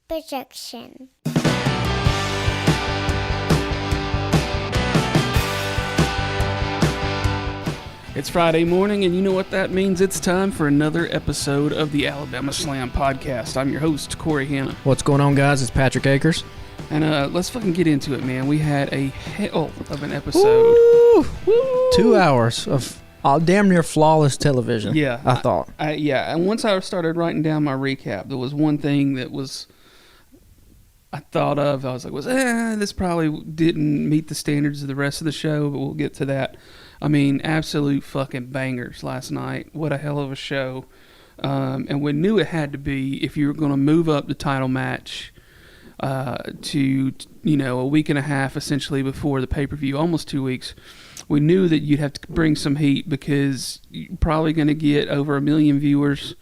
projection. It's Friday morning, and you know what that means. It's time for another episode of the Alabama Slam Podcast. I'm your host, Corey Hanna. What's going on, guys? It's Patrick Akers. And let's fucking get into it, man. We had a hell of an episode. Woo! 2 hours of damn near flawless television. Yeah. I thought. And once I started writing down my recap, there was one thing that I thought of. I was like, this probably didn't meet the standards of the rest of the show, but we'll get to that. I mean, absolute fucking bangers last night. What a hell of a show. And we knew it had to be, if you were going to move up the title match to, a week and a half essentially before the pay-per-view, almost 2 weeks, we knew that you'd have to bring some heat because you're probably going to get over 1 million viewers.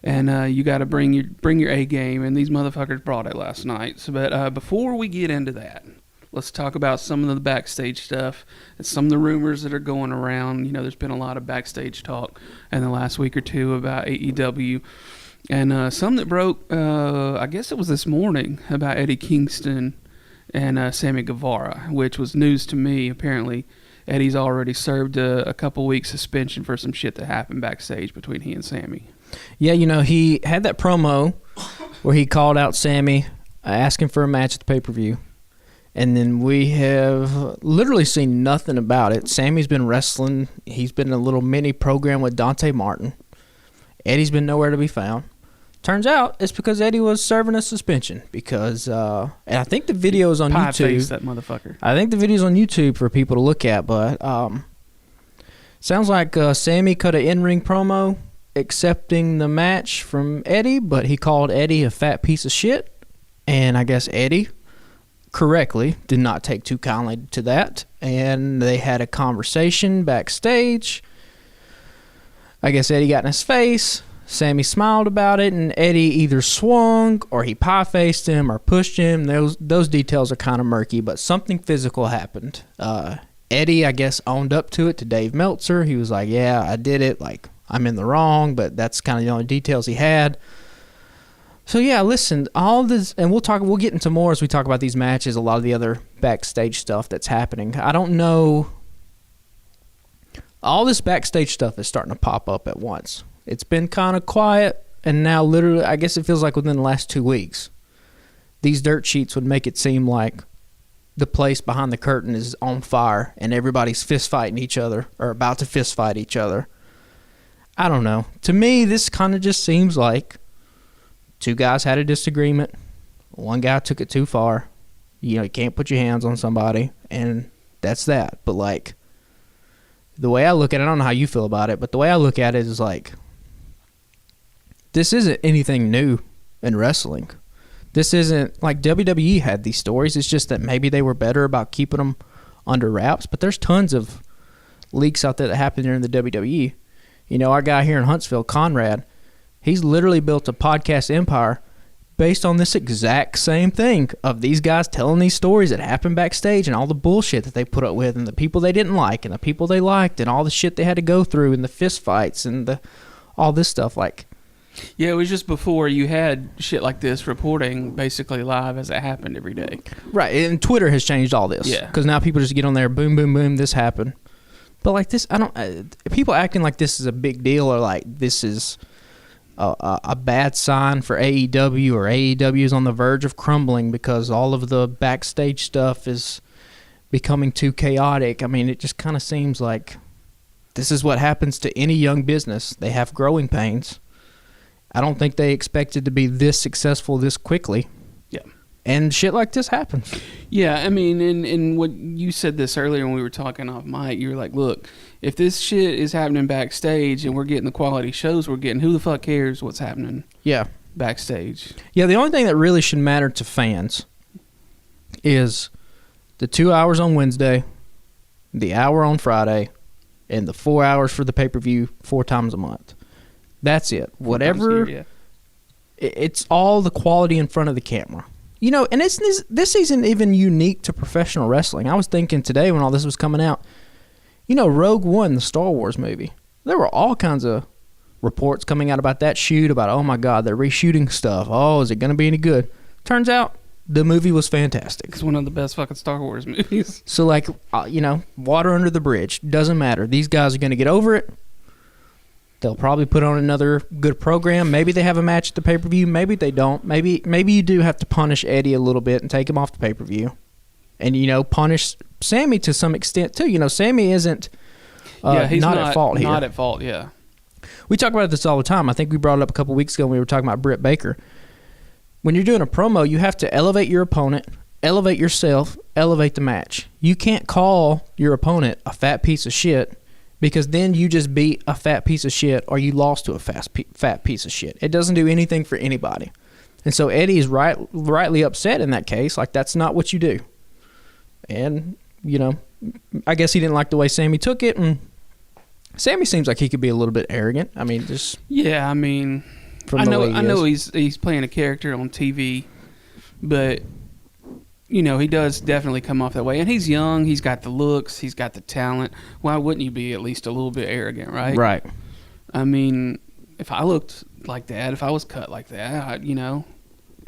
And you got to bring your A game, and these motherfuckers brought it last night. So, but before we get into that, let's talk about some of the backstage stuff and some of the rumors that are going around. There's been a lot of backstage talk in the last week or two about AEW. And some that broke, I guess it was this morning, about Eddie Kingston and Sammy Guevara, which was news to me. Apparently, Eddie's already served a couple weeks suspension for some shit that happened backstage between he and Sammy. Yeah, he had that promo where he called out Sammy asking for a match at the pay-per-view. And then we have literally seen nothing about it. Sammy's been wrestling. He's been in a little mini program with Dante Martin. Eddie's been nowhere to be found. Turns out it's because Eddie was serving a suspension because, and I think the video is on YouTube. Pie-face that motherfucker. I think the video's on YouTube for people to look at, but sounds like Sammy cut an in-ring promo accepting the match from Eddie, but he called Eddie a fat piece of shit, and I guess Eddie correctly did not take too kindly to that, and they had a conversation backstage. I guess Eddie got in his face. Sammy smiled about it, and Eddie either swung or he pie-faced him or pushed him. Those details are kind of murky, but something physical happened. Eddie, I guess, owned up to it to Dave Meltzer. He was like, yeah, I did it. Like, I'm in the wrong, but that's kind of the only details he had. So yeah, listen, all this, and we'll get into more as we talk about these matches, a lot of the other backstage stuff that's happening. I don't know. All this backstage stuff is starting to pop up at once. It's been kind of quiet, and now literally, I guess it feels like within the last 2 weeks, these dirt sheets would make it seem like the place behind the curtain is on fire, and everybody's fist fighting each other, or about to fist fight each other. I don't know. To me, this kind of just seems like two guys had a disagreement. One guy took it too far. You can't put your hands on somebody, and that's that. But, like, the way I look at it, I don't know how you feel about it, but the way I look at it is, like, this isn't anything new in wrestling. This isn't, like, WWE had these stories. It's just that maybe they were better about keeping them under wraps. But there's tons of leaks out there that happen during the WWE. Our guy here in Huntsville, Conrad, he's literally built a podcast empire based on this exact same thing of these guys telling these stories that happened backstage and all the bullshit that they put up with and the people they didn't like and the people they liked and all the shit they had to go through and the fist fights and all this stuff. Like, yeah, it was just before you had shit like this reporting basically live as it happened every day. Right, and Twitter has changed all this. Yeah. Because now people just get on there, boom, boom, boom, this happened. But like this, people acting like this is a big deal or like this is a bad sign for AEW or AEW is on the verge of crumbling because all of the backstage stuff is becoming too chaotic. I mean, it just kind of seems like this is what happens to any young business. They have growing pains. I don't think they expected to be this successful this quickly. Yeah. And shit like this happens. Yeah, I mean, and what you said this earlier when we were talking off mic, you were like, look, if this shit is happening backstage and we're getting the quality shows we're getting, who the fuck cares what's happening backstage? Yeah, the only thing that really should matter to fans is the 2 hours on Wednesday, the hour on Friday, and the 4 hours for the pay-per-view 4 times a month. That's it. Whatever. Year, yeah. It's all the quality in front of the camera. And this isn't even unique to professional wrestling. I was thinking today when all this was coming out, Rogue One, the Star Wars movie, there were all kinds of reports coming out about that shoot, about, oh my God, they're reshooting stuff. Oh, is it going to be any good? Turns out the movie was fantastic. It's one of the best fucking Star Wars movies. So, like, water under the bridge. Doesn't matter. These guys are going to get over it. They'll probably put on another good program. Maybe they have a match at the pay-per-view. Maybe they don't. Maybe you do have to punish Eddie a little bit and take him off the pay-per-view. And, punish Sammy to some extent, too. Sammy isn't he's not at fault here. Not at fault, yeah. We talk about this all the time. I think we brought it up a couple weeks ago when we were talking about Britt Baker. When you're doing a promo, you have to elevate your opponent, elevate yourself, elevate the match. You can't call your opponent a fat piece of shit because then you just beat a fat piece of shit or you lost to a fat piece of shit. It doesn't do anything for anybody. And so Eddie is rightly upset in that case. Like, that's not what you do. And, I guess he didn't like the way Sammy took it, and Sammy seems like he could be a little bit arrogant. I mean, just... Yeah, I mean... I know he's playing a character on TV, but he does definitely come off that way. And he's young, he's got the looks, he's got the talent. Why wouldn't you be at least a little bit arrogant, right? Right. I mean, if I looked like that, if I was cut like that,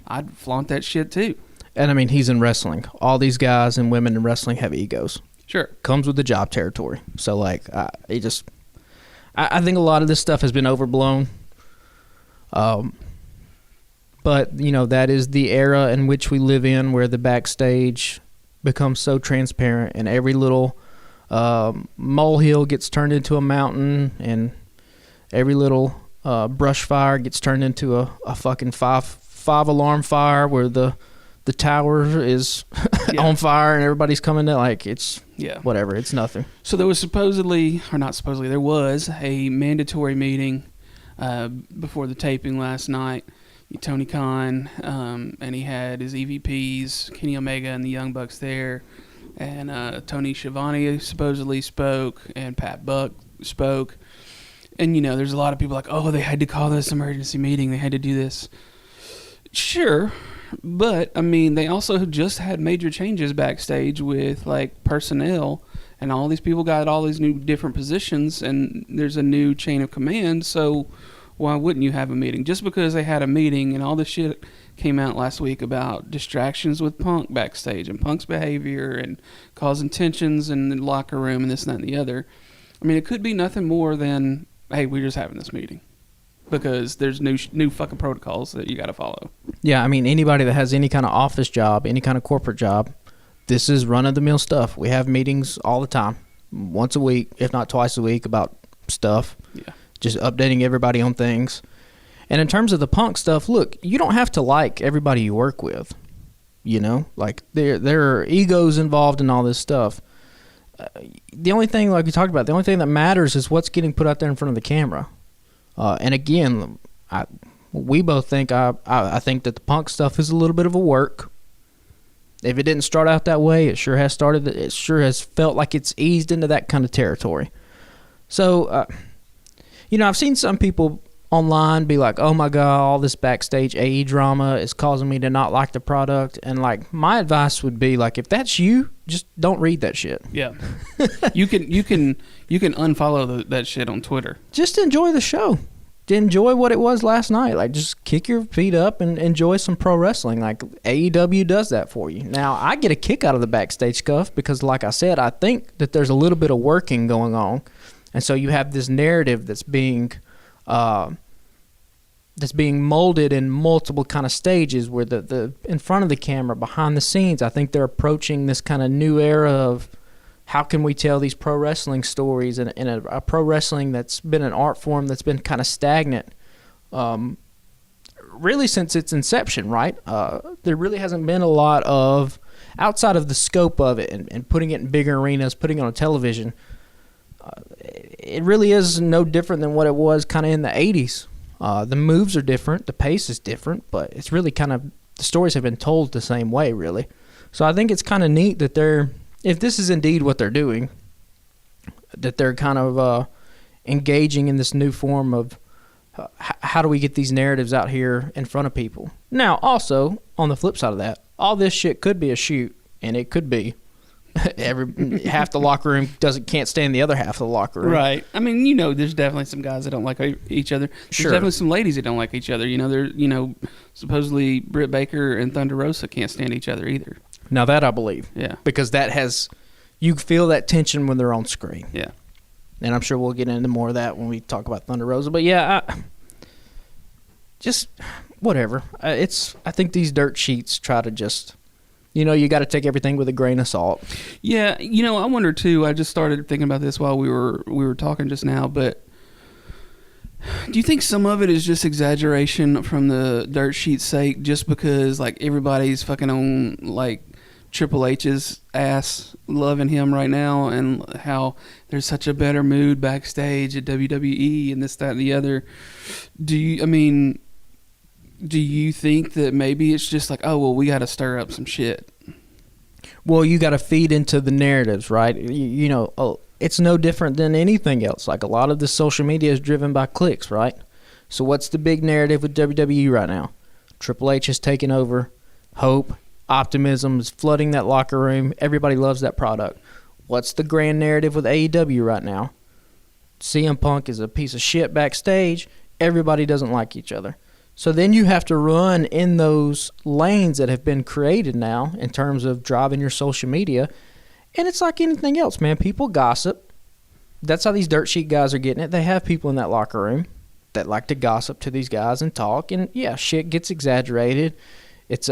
I'd flaunt that shit too. And I mean, he's in wrestling. All these guys and women in wrestling have egos. Sure. Comes with the job territory. So, like, I think a lot of this stuff has been overblown. But that is the era in which we live in, where the backstage becomes so transparent, and every little molehill gets turned into a mountain, and every little brush fire gets turned into a fucking five alarm fire where the tower is on fire and everybody's coming to, like, it's whatever, it's nothing. So there was there was a mandatory meeting before the taping last night. Tony Khan, and he had his EVPs, Kenny Omega and the Young Bucks there, and Tony Schiavone supposedly spoke, and Pat Buck spoke. And, there's a lot of people like, oh, they had to call this emergency meeting, they had to do this. Sure, but, I mean, they also just had major changes backstage with, like, personnel, and all these people got all these new different positions, and there's a new chain of command, so why wouldn't you have a meeting? Just because they had a meeting and all this shit came out last week about distractions with Punk backstage and Punk's behavior and causing tensions in the locker room and this, that, and the other. I mean, it could be nothing more than, hey, we're just having this meeting because there's new fucking protocols that you got to follow. Yeah, I mean, anybody that has any kind of office job, any kind of corporate job, this is run-of-the-mill stuff. We have meetings all the time, once a week, if not twice a week, about stuff. Yeah. Just updating everybody on things. And in terms of the Punk stuff, look, you don't have to like everybody you work with. Like, there are egos involved in all this stuff. The only thing, like we talked about, the only thing that matters is what's getting put out there in front of the camera. And again, we both think, I think that the Punk stuff is a little bit of a work. If it didn't start out that way, it sure has felt like it's eased into that kind of territory. So, I've seen some people online be like, oh my God, all this backstage AE drama is causing me to not like the product. And, like, my advice would be, like, if that's you, just don't read that shit. Yeah. You can unfollow that shit on Twitter. Just enjoy the show. Enjoy what it was last night. Like, just kick your feet up and enjoy some pro wrestling. Like, AEW does that for you. Now, I get a kick out of the backstage stuff because, like I said, I think that there's a little bit of working going on. And so you have this narrative that's being molded in multiple kind of stages where the in front of the camera, behind the scenes, I think they're approaching this kind of new era of how can we tell these pro wrestling stories in a pro wrestling that's been an art form that's been kind of stagnant really since its inception, right? There really hasn't been a lot of, outside of the scope of it and putting it in bigger arenas, putting it on television, it really is no different than what it was kind of in the 80s. The moves are different, the pace is different, but it's really kind of, the stories have been told the same way, really. So I think it's kind of neat that if this is indeed what they're doing, that they're kind of engaging in this new form of how do we get these narratives out here in front of people. Now, also, on the flip side of that, all this shit could be a shoot, and it could be. half the locker room can't stand the other half of the locker room. Right. I mean, there's definitely some guys that don't like each other. There's definitely some ladies that don't like each other. Supposedly Britt Baker and Thunder Rosa can't stand each other either. Now that I believe. Yeah. Because you feel that tension when they're on screen. Yeah. And I'm sure we'll get into more of that when we talk about Thunder Rosa. But yeah, just whatever. I think these dirt sheets try to just, you got to take everything with a grain of salt. Yeah, I wonder too. I just started thinking about this while we were talking just now. But do you think some of it is just exaggeration from the dirt sheet's sake, just because like everybody's fucking on like Triple H's ass loving him right now, and how there's such a better mood backstage at WWE and this, that, and the other? Do you think that maybe it's just like, oh, well, we got to stir up some shit? Well, you got to feed into the narratives, right? It's no different than anything else. Like a lot of the social media is driven by clicks, right? So what's the big narrative with WWE right now? Triple H is taking over. Hope, optimism is flooding that locker room. Everybody loves that product. What's the grand narrative with AEW right now? CM Punk is a piece of shit backstage. Everybody doesn't like each other. So then you have to run in those lanes that have been created now in terms of driving your social media. And it's like anything else, man. People gossip. That's how these dirt sheet guys are getting it. They have people in that locker room that like to gossip to these guys and talk. And, yeah, shit gets exaggerated. It's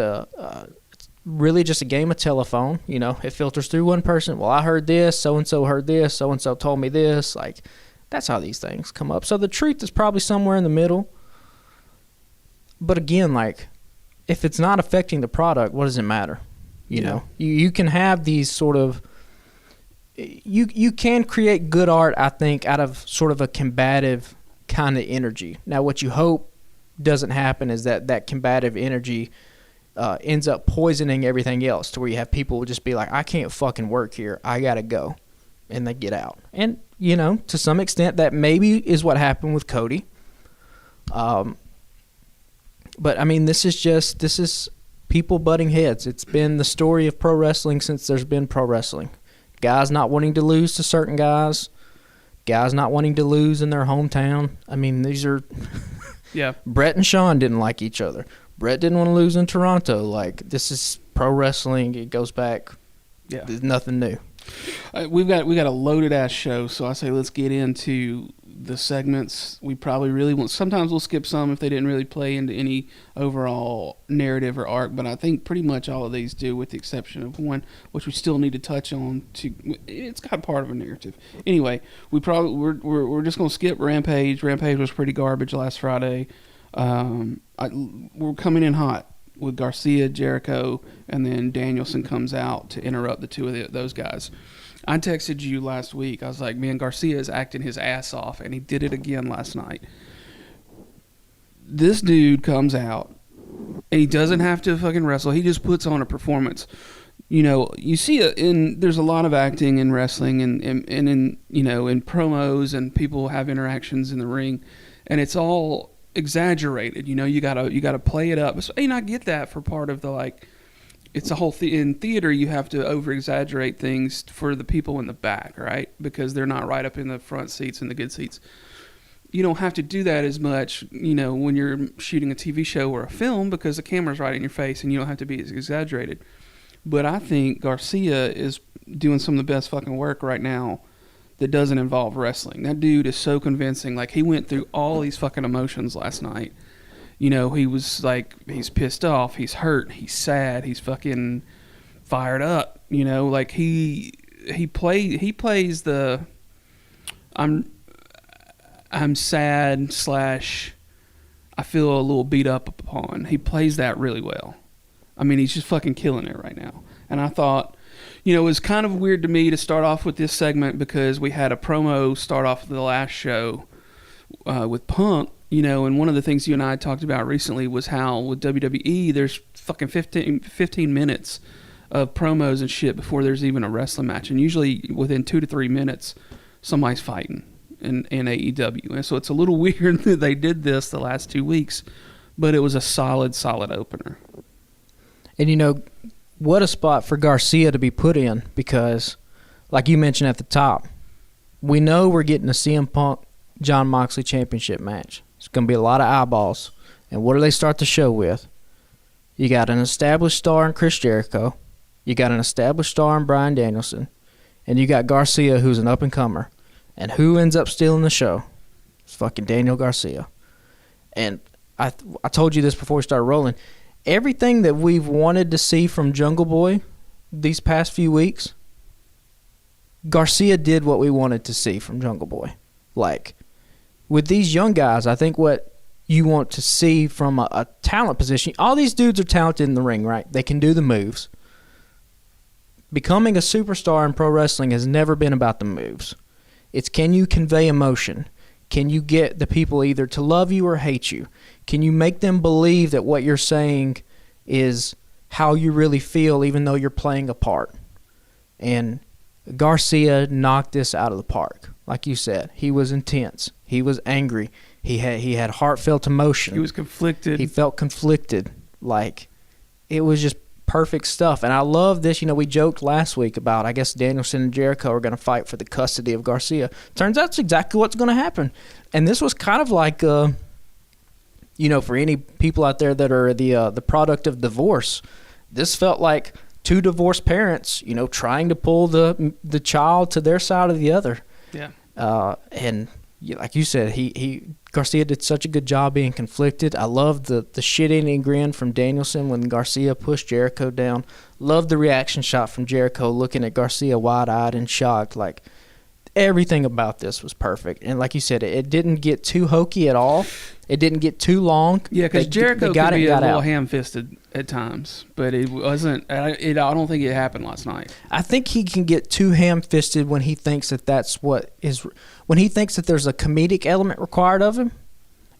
really just a game of telephone. It filters through one person. Well, I heard this. So-and-so heard this. So-and-so told me this. Like, that's how these things come up. So the truth is probably somewhere in the middle. But again, like, if it's not affecting the product, what does it matter? You can have these sort of you can create good art, I think, out of sort of a combative kind of energy. Now, what you hope doesn't happen is that combative energy ends up poisoning everything else, to where you have people just be like, I can't fucking work here. I got to go. And they get out. And, to some extent, that maybe is what happened with Cody. But, I mean, this is people butting heads. It's been the story of pro wrestling since there's been pro wrestling. Guys not wanting to lose to certain guys. Guys not wanting to lose in their hometown. I mean, these are... Yeah. Brett and Sean didn't like each other. Brett didn't want to lose in Toronto. Like, this is pro wrestling. It goes back. Yeah. There's nothing new. We've got a loaded ass show, so I say let's get into the segments. We probably really want. Sometimes we'll skip some if they didn't really play into any overall narrative or arc, but I think pretty much all of these do, with the exception of one, which we still need to touch on. It's got part of a narrative. Anyway, we're just gonna skip Rampage. Rampage was pretty garbage last Friday. We're coming in hot with Garcia, Jericho, and then Danielson comes out to interrupt the two of those guys. I texted you last week. I was like, man, Garcia is acting his ass off, and he did it again last night. This dude comes out, and he doesn't have to fucking wrestle. He just puts on a performance. You see it there's a lot of acting in wrestling and in in promos, and people have interactions in the ring, and it's all exaggerated. You gotta play it up. And I get that for part of the it's a whole in theater. You have to over exaggerate things for the people in the back, right? Because they're not right up in the front seats and the good seats. You don't have to do that as much, when you're shooting a TV show or a film, because the camera's right in your face and you don't have to be as exaggerated. But I think Garcia is doing some of the best fucking work right now that doesn't involve wrestling. That dude is so convincing. Like, he went through all these fucking emotions last night. He was like, he's pissed off, he's hurt, he's sad, he's fucking fired up. Like he plays the I'm sad / I feel a little beat up upon. He plays that really well. I mean, he's just fucking killing it right now. And I thought, it was kind of weird to me to start off with this segment, because we had a promo start off the last show with Punk, and one of the things you and I talked about recently was how with WWE, there's fucking 15 minutes of promos and shit before there's even a wrestling match. And usually within 2 to 3 minutes, somebody's fighting in AEW. And so it's a little weird that they did this the last 2 weeks, but it was a solid opener. And what a spot for Garcia to be put in, because, like you mentioned at the top, we know we're getting a CM Punk Jon Moxley championship match. It's going to be a lot of eyeballs. And what do they start the show with? You got an established star in Chris Jericho. You got an established star in Bryan Danielson. And you got Garcia, who's an up-and-comer. And who ends up stealing the show? It's fucking Daniel Garcia. And I told you this before we started rolling. Everything that we've wanted to see from Jungle Boy these past few weeks, Garcia did what we wanted to see from Jungle Boy. Like, with these young guys, I think what you want to see from a talent position, all these dudes are talented in the ring, right? They can do the moves. Becoming a superstar in pro wrestling has never been about the moves. It's, can you convey emotion? Can you get the people either to love you or hate you? Can you make them believe that what you're saying is how you really feel, even though you're playing a part? And Garcia knocked this out of the park. Like you said, he was intense. He was angry. He had heartfelt emotion. He was conflicted. He felt conflicted. Like, it was just perfect stuff. And I love this. You know, we joked last week about, I guess, Danielson and Jericho are going to fight for the custody of Garcia. Turns out it's exactly what's going to happen. And this was kind of like, you know, for any people out there that are the product of divorce, this felt like two divorced parents, you know, trying to pull the child to their side or the other. Yeah. And like you said, Garcia did such a good job being conflicted. I loved the shit-eating grin from Danielson when Garcia pushed Jericho down. Loved the reaction shot from Jericho looking at Garcia wide-eyed and shocked. Like, everything about this was perfect. And like you said, it didn't get too hokey at all. It didn't get too long. Yeah, because Jericho could be a little ham-fisted at times, but it wasn't. I don't think it happened last night. I think he can get too ham-fisted when he thinks that that's what is. When he thinks that there's a comedic element required of him,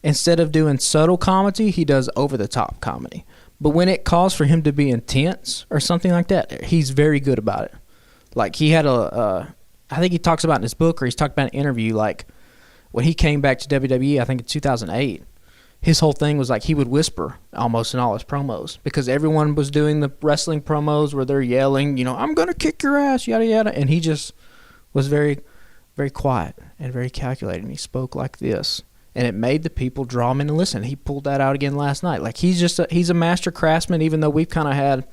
instead of doing subtle comedy, he does over-the-top comedy. But when it calls for him to be intense or something like that, he's very good about it. Like, he had I think he talks about in his book, or he's talked about in an interview, like, when he came back to WWE, I think in 2008, his whole thing was like he would whisper almost in all his promos because everyone was doing the wrestling promos where they're yelling, you know, I'm going to kick your ass, yada, yada. And he just was very, very quiet and very calculated. And he spoke like this. And it made the people draw him in and listen. He pulled that out again last night. Like, he's a master craftsman, even though we've kind of had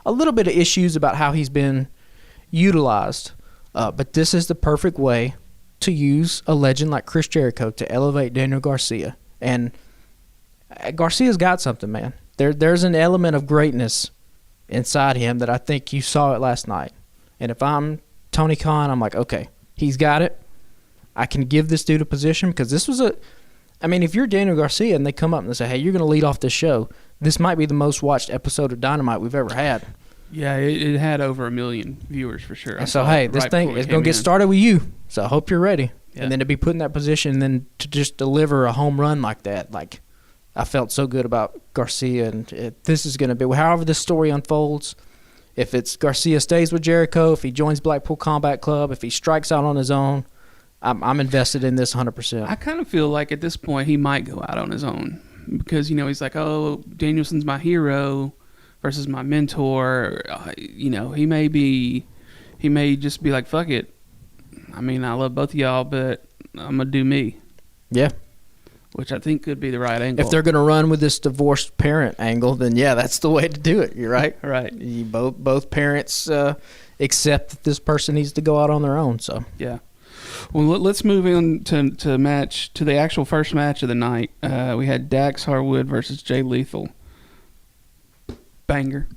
a little bit of issues about how he's been utilized. But this is the perfect way to use a legend like Chris Jericho to elevate Daniel Garcia. And Garcia's got something, man. There's an element of greatness inside him that I think you saw it last night. And if I'm Tony Khan, I'm like, okay, he's got it. I can give this dude a position because this was if you're Daniel Garcia and they come up and they say, hey, you're going to lead off this show, this might be the most watched episode of Dynamite we've ever had. Yeah, it had over 1 million viewers for sure. And so, hey, this thing is going to get started with you. So I hope you're ready. Yeah. And then to be put in that position and then to just deliver a home run like that, like, I felt so good about Garcia. And this is going to be, however this story unfolds, if it's Garcia stays with Jericho, if he joins Blackpool Combat Club, if he strikes out on his own, I'm invested in this 100%. I kind of feel like at this point he might go out on his own because, you know, he's like, oh, Danielson's my hero versus my mentor. You know, he may just be like, fuck it. I mean, I love both of y'all, but I'm going to do me. Yeah. Which I think could be the right angle. If they're going to run with this divorced parent angle, then yeah, that's the way to do it. You're right. Right. Both parents accept that this person needs to go out on their own. So yeah. Well, let's move in to the actual first match of the night. We had Dax Harwood versus Jay Lethal. Banger.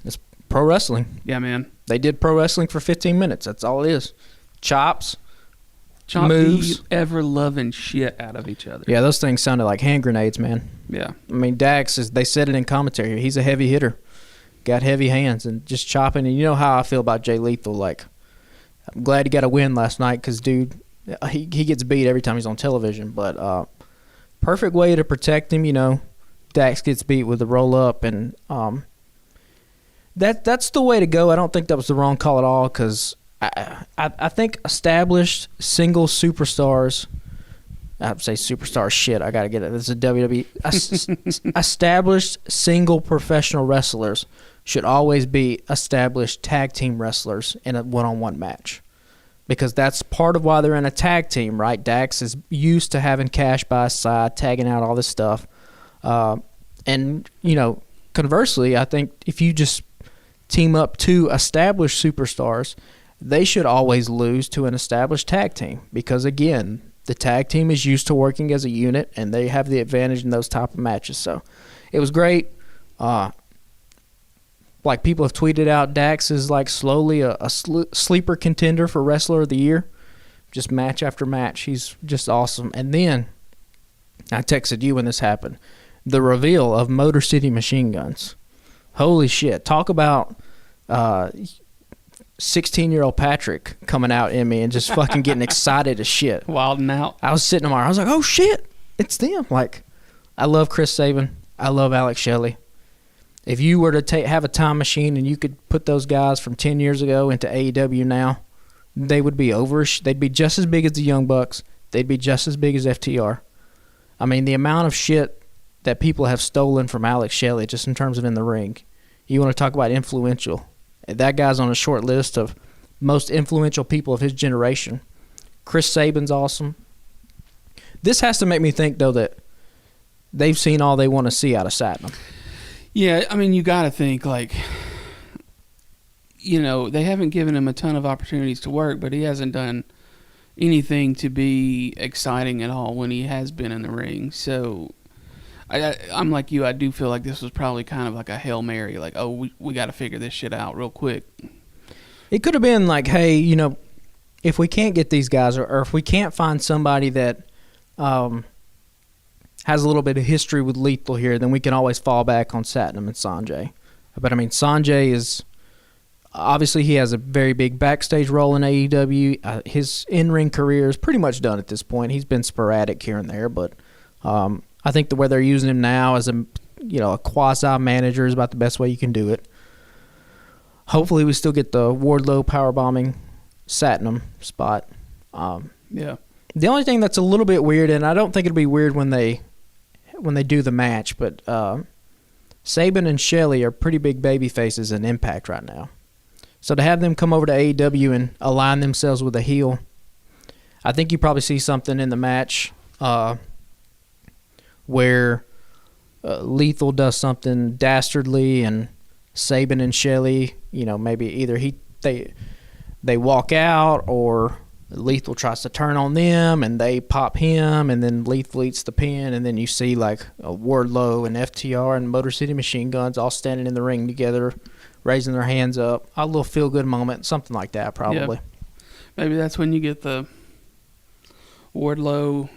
It's pro wrestling. Yeah, man. They did pro wrestling for 15 minutes. That's all it is. Chops. Moves. Ever-loving shit out of each other. Yeah, those things sounded like hand grenades, man. Yeah. I mean, Dax, they said it in commentary. He's a heavy hitter. Got heavy hands and just chopping. And you know how I feel about Jay Lethal. Like, I'm glad he got a win last night because, dude, he gets beat every time he's on television. But perfect way to protect him, you know. Dax gets beat with a roll-up. And that's the way to go. I don't think that was the wrong call at all because I think established single superstars, I'd say superstar shit, I got to get it. This is WWE. Established single professional wrestlers should always be established tag team wrestlers in a one-on-one match. Because that's part of why they're in a tag team, right? Dax is used to having Cash by his side, tagging out all this stuff. And, conversely, I think if you just team up two established superstars, they should always lose to an established tag team. Because, again, the tag team is used to working as a unit, and they have the advantage in those type of matches. So it was great. Like people have tweeted out, Dax is like slowly a sleeper contender for Wrestler of the Year. Just match after match. He's just awesome. And then I texted you when this happened. The reveal of Motor City Machine Guns. Holy shit. Talk about 16-year-old Patrick coming out in me and just fucking getting excited as shit. Wilding out. I was sitting there. I was like, oh shit, it's them. Like, I love Chris Sabin. I love Alex Shelley. If you were to have a time machine and you could put those guys from 10 years ago into AEW now, they would be they'd be just as big as the Young Bucks. They'd be just as big as FTR. I mean, the amount of shit that people have stolen from Alex Shelley just in terms of in the ring. You want to talk about influential. That guy's on a short list of most influential people of his generation. Chris Sabin's awesome. This has to make me think, though, that they've seen all they want to see out of Satnam. Yeah, I mean, you got to think, like, they haven't given him a ton of opportunities to work, but he hasn't done anything to be exciting at all when he has been in the ring. So I'm like you. I do feel like this was probably kind of like a Hail Mary, like, oh, we got to figure this shit out real quick. It could have been like, hey, if we can't get these guys or if we can't find somebody that has a little bit of history with Lethal here, then we can always fall back on Satnam and Sanjay. But, I mean, Sanjay is obviously he has a very big backstage role in AEW. His in-ring career is pretty much done at this point. He's been sporadic here and there, but I think the way they're using him now as a quasi-manager is about the best way you can do it. Hopefully we still get the Wardlow powerbombing Satnam spot. Yeah. The only thing that's a little bit weird, and I don't think it'll be weird when they do the match, but Sabin and Shelley are pretty big baby faces in Impact right now. So to have them come over to AEW and align themselves with a heel, I think you probably see something in the match where Lethal does something dastardly and Sabin and Shelley, maybe either they walk out or Lethal tries to turn on them and they pop him and then Lethal eats the pin and then you see like a Wardlow and FTR and Motor City Machine Guns all standing in the ring together, raising their hands up. A little feel-good moment, something like that probably. Yeah. Maybe that's when you get the Wardlow,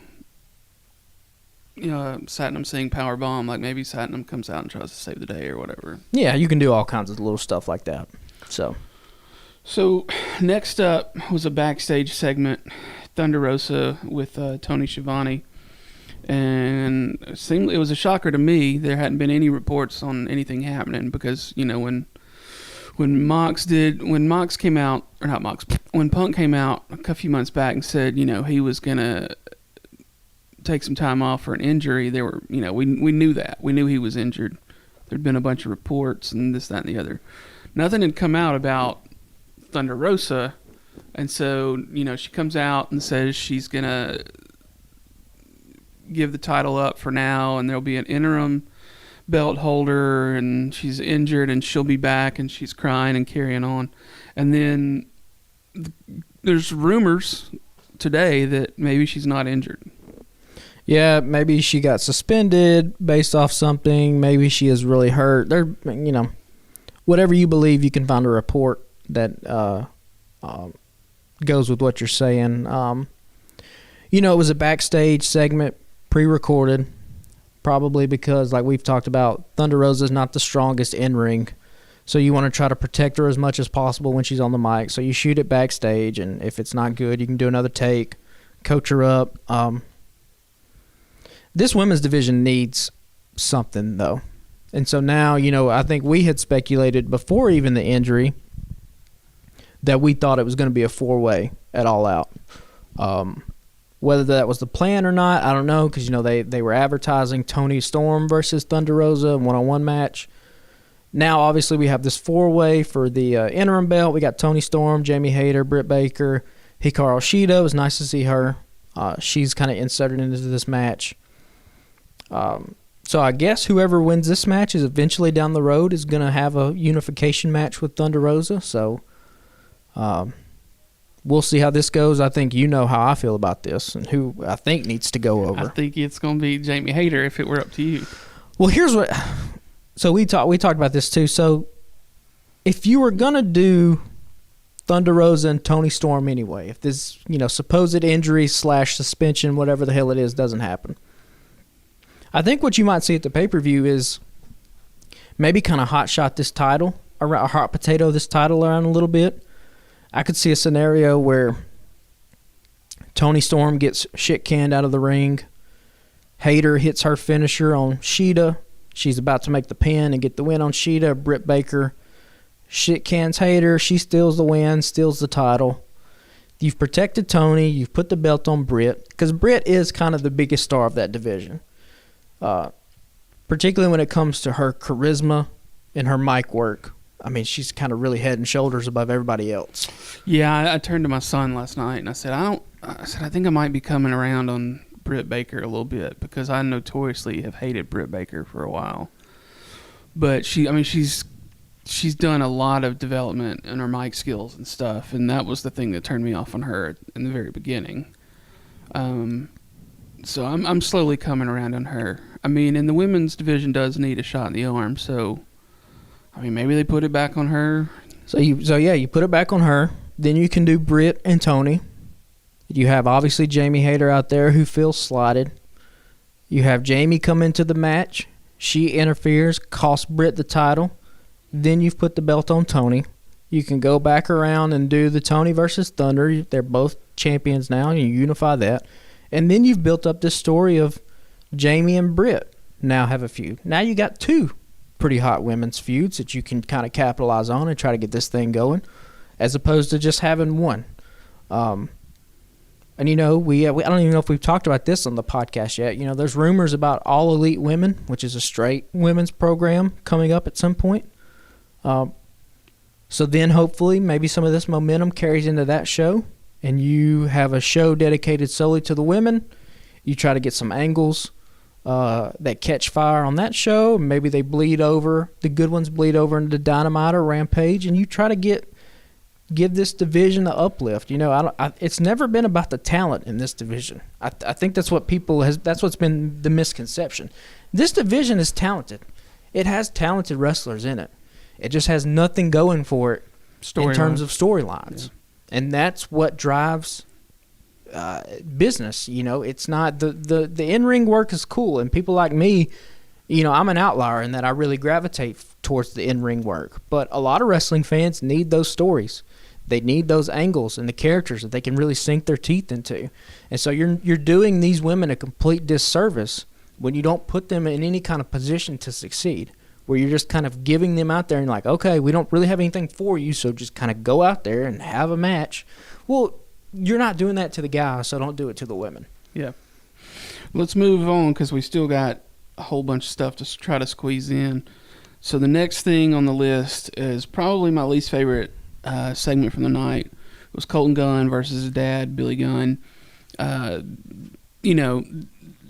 Satnam saying powerbomb. Like maybe Satnam comes out and tries to save the day or whatever. Yeah, you can do all kinds of little stuff like that. So next up was a backstage segment, Thunder Rosa with Tony Schiavone, and it was a shocker to me. There hadn't been any reports on anything happening because when Punk came out a few months back and said he was gonna take some time off for an injury, there were we knew that. We knew he was injured. There'd been a bunch of reports and this, that, and the other. Nothing had come out about Thunder Rosa, and so she comes out and says she's gonna give the title up for now, and there'll be an interim belt holder, and she's injured, and she'll be back, and she's crying and carrying on, and then there's rumors today that maybe she's not injured. Yeah, maybe she got suspended based off something. Maybe she is really hurt. Whatever you believe, you can find a report that goes with what you're saying. It was a backstage segment, pre-recorded, probably because, like we've talked about, Thunder Rosa is not the strongest in-ring, so you want to try to protect her as much as possible when she's on the mic. So you shoot it backstage, and if it's not good, you can do another take, coach her up. This women's division needs something, though. And so now, I think we had speculated before even the injury that we thought it was going to be a four-way at All Out. Whether that was the plan or not, I don't know, because, they were advertising Toni Storm versus Thunder Rosa, one-on-one match. Now, obviously, we have this 4-way for the interim belt. We got Toni Storm, Jamie Hayter, Britt Baker, Hikaru Shida. It was nice to see her. She's kind of inserted into this match. So I guess whoever wins this match is eventually down the road is going to have a unification match with Thunder Rosa. So we'll see how this goes. I think you know how I feel about this and who I think needs to go over. I think it's going to be Jamie Hayter if it were up to you. Well, here's what. So we talked about this too. So if you were going to do Thunder Rosa and Toni Storm anyway, if this supposed injury / suspension, whatever the hell it is, doesn't happen, I think what you might see at the pay-per-view is maybe kind of hot this title, or hot potato this title around a little bit. I could see a scenario where Toni Storm gets shit canned out of the ring. Hayter hits her finisher on Shida. She's about to make the pin and get the win on Shida. Britt Baker shit cans Hayter. She steals the win, steals the title. You've protected Toni. You've put the belt on Britt, because Britt is kind of the biggest star of that division. Particularly when it comes to her charisma and her mic work. I mean, she's kind of really head and shoulders above everybody else. Yeah, I turned to my son last night and I said, I think I might be coming around on Britt Baker a little bit, because I notoriously have hated Britt Baker for a while. But she's done a lot of development in her mic skills and stuff, and that was the thing that turned me off on her in the very beginning. So I'm slowly coming around on her. I mean, and the women's division does need a shot in the arm, so I mean, maybe they put it back on her. So you put it back on her. Then you can do Britt and Toni. You have obviously Jamie Hayter out there who feels slighted. You have Jamie come into the match. She interferes, costs Britt the title. Then you've put the belt on Toni. You can go back around and do the Toni versus Thunder. They're both champions now, and you unify that. And then you've built up this story of Jamie and Britt now have a feud. Now you got two pretty hot women's feuds that you can kind of capitalize on and try to get this thing going, as opposed to just having one. And I don't even know if we've talked about this on the podcast yet. There's rumors about All Elite Women, which is a straight women's program coming up at some point. So then hopefully maybe some of this momentum carries into that show, and you have a show dedicated solely to the women. You try to get some angles that catch fire on that show. Maybe they bleed over. The good ones bleed over into Dynamite or Rampage, and you try to give this division the uplift. It's never been about the talent in this division. I think that's what that's what's been the misconception. This division is talented. It has talented wrestlers in it. It just has nothing going for it in terms of storylines. Yeah. And that's what drives business. It's not the in-ring work is cool, and people like me, I'm an outlier in that I really gravitate towards the in-ring work. But a lot of wrestling fans need those stories. They need those angles and the characters that they can really sink their teeth into. And so you're doing these women a complete disservice when you don't put them in any kind of position to succeed, where you're just kind of giving them out there and like, okay, we don't really have anything for you, so just kind of go out there and have a match. Well, you're not doing that to the guys, so don't do it to the women. Yeah. Let's move on, because we still got a whole bunch of stuff to try to squeeze in. So the next thing on the list is probably my least favorite segment from the night. It was Colton Gunn versus his dad, Billy Gunn.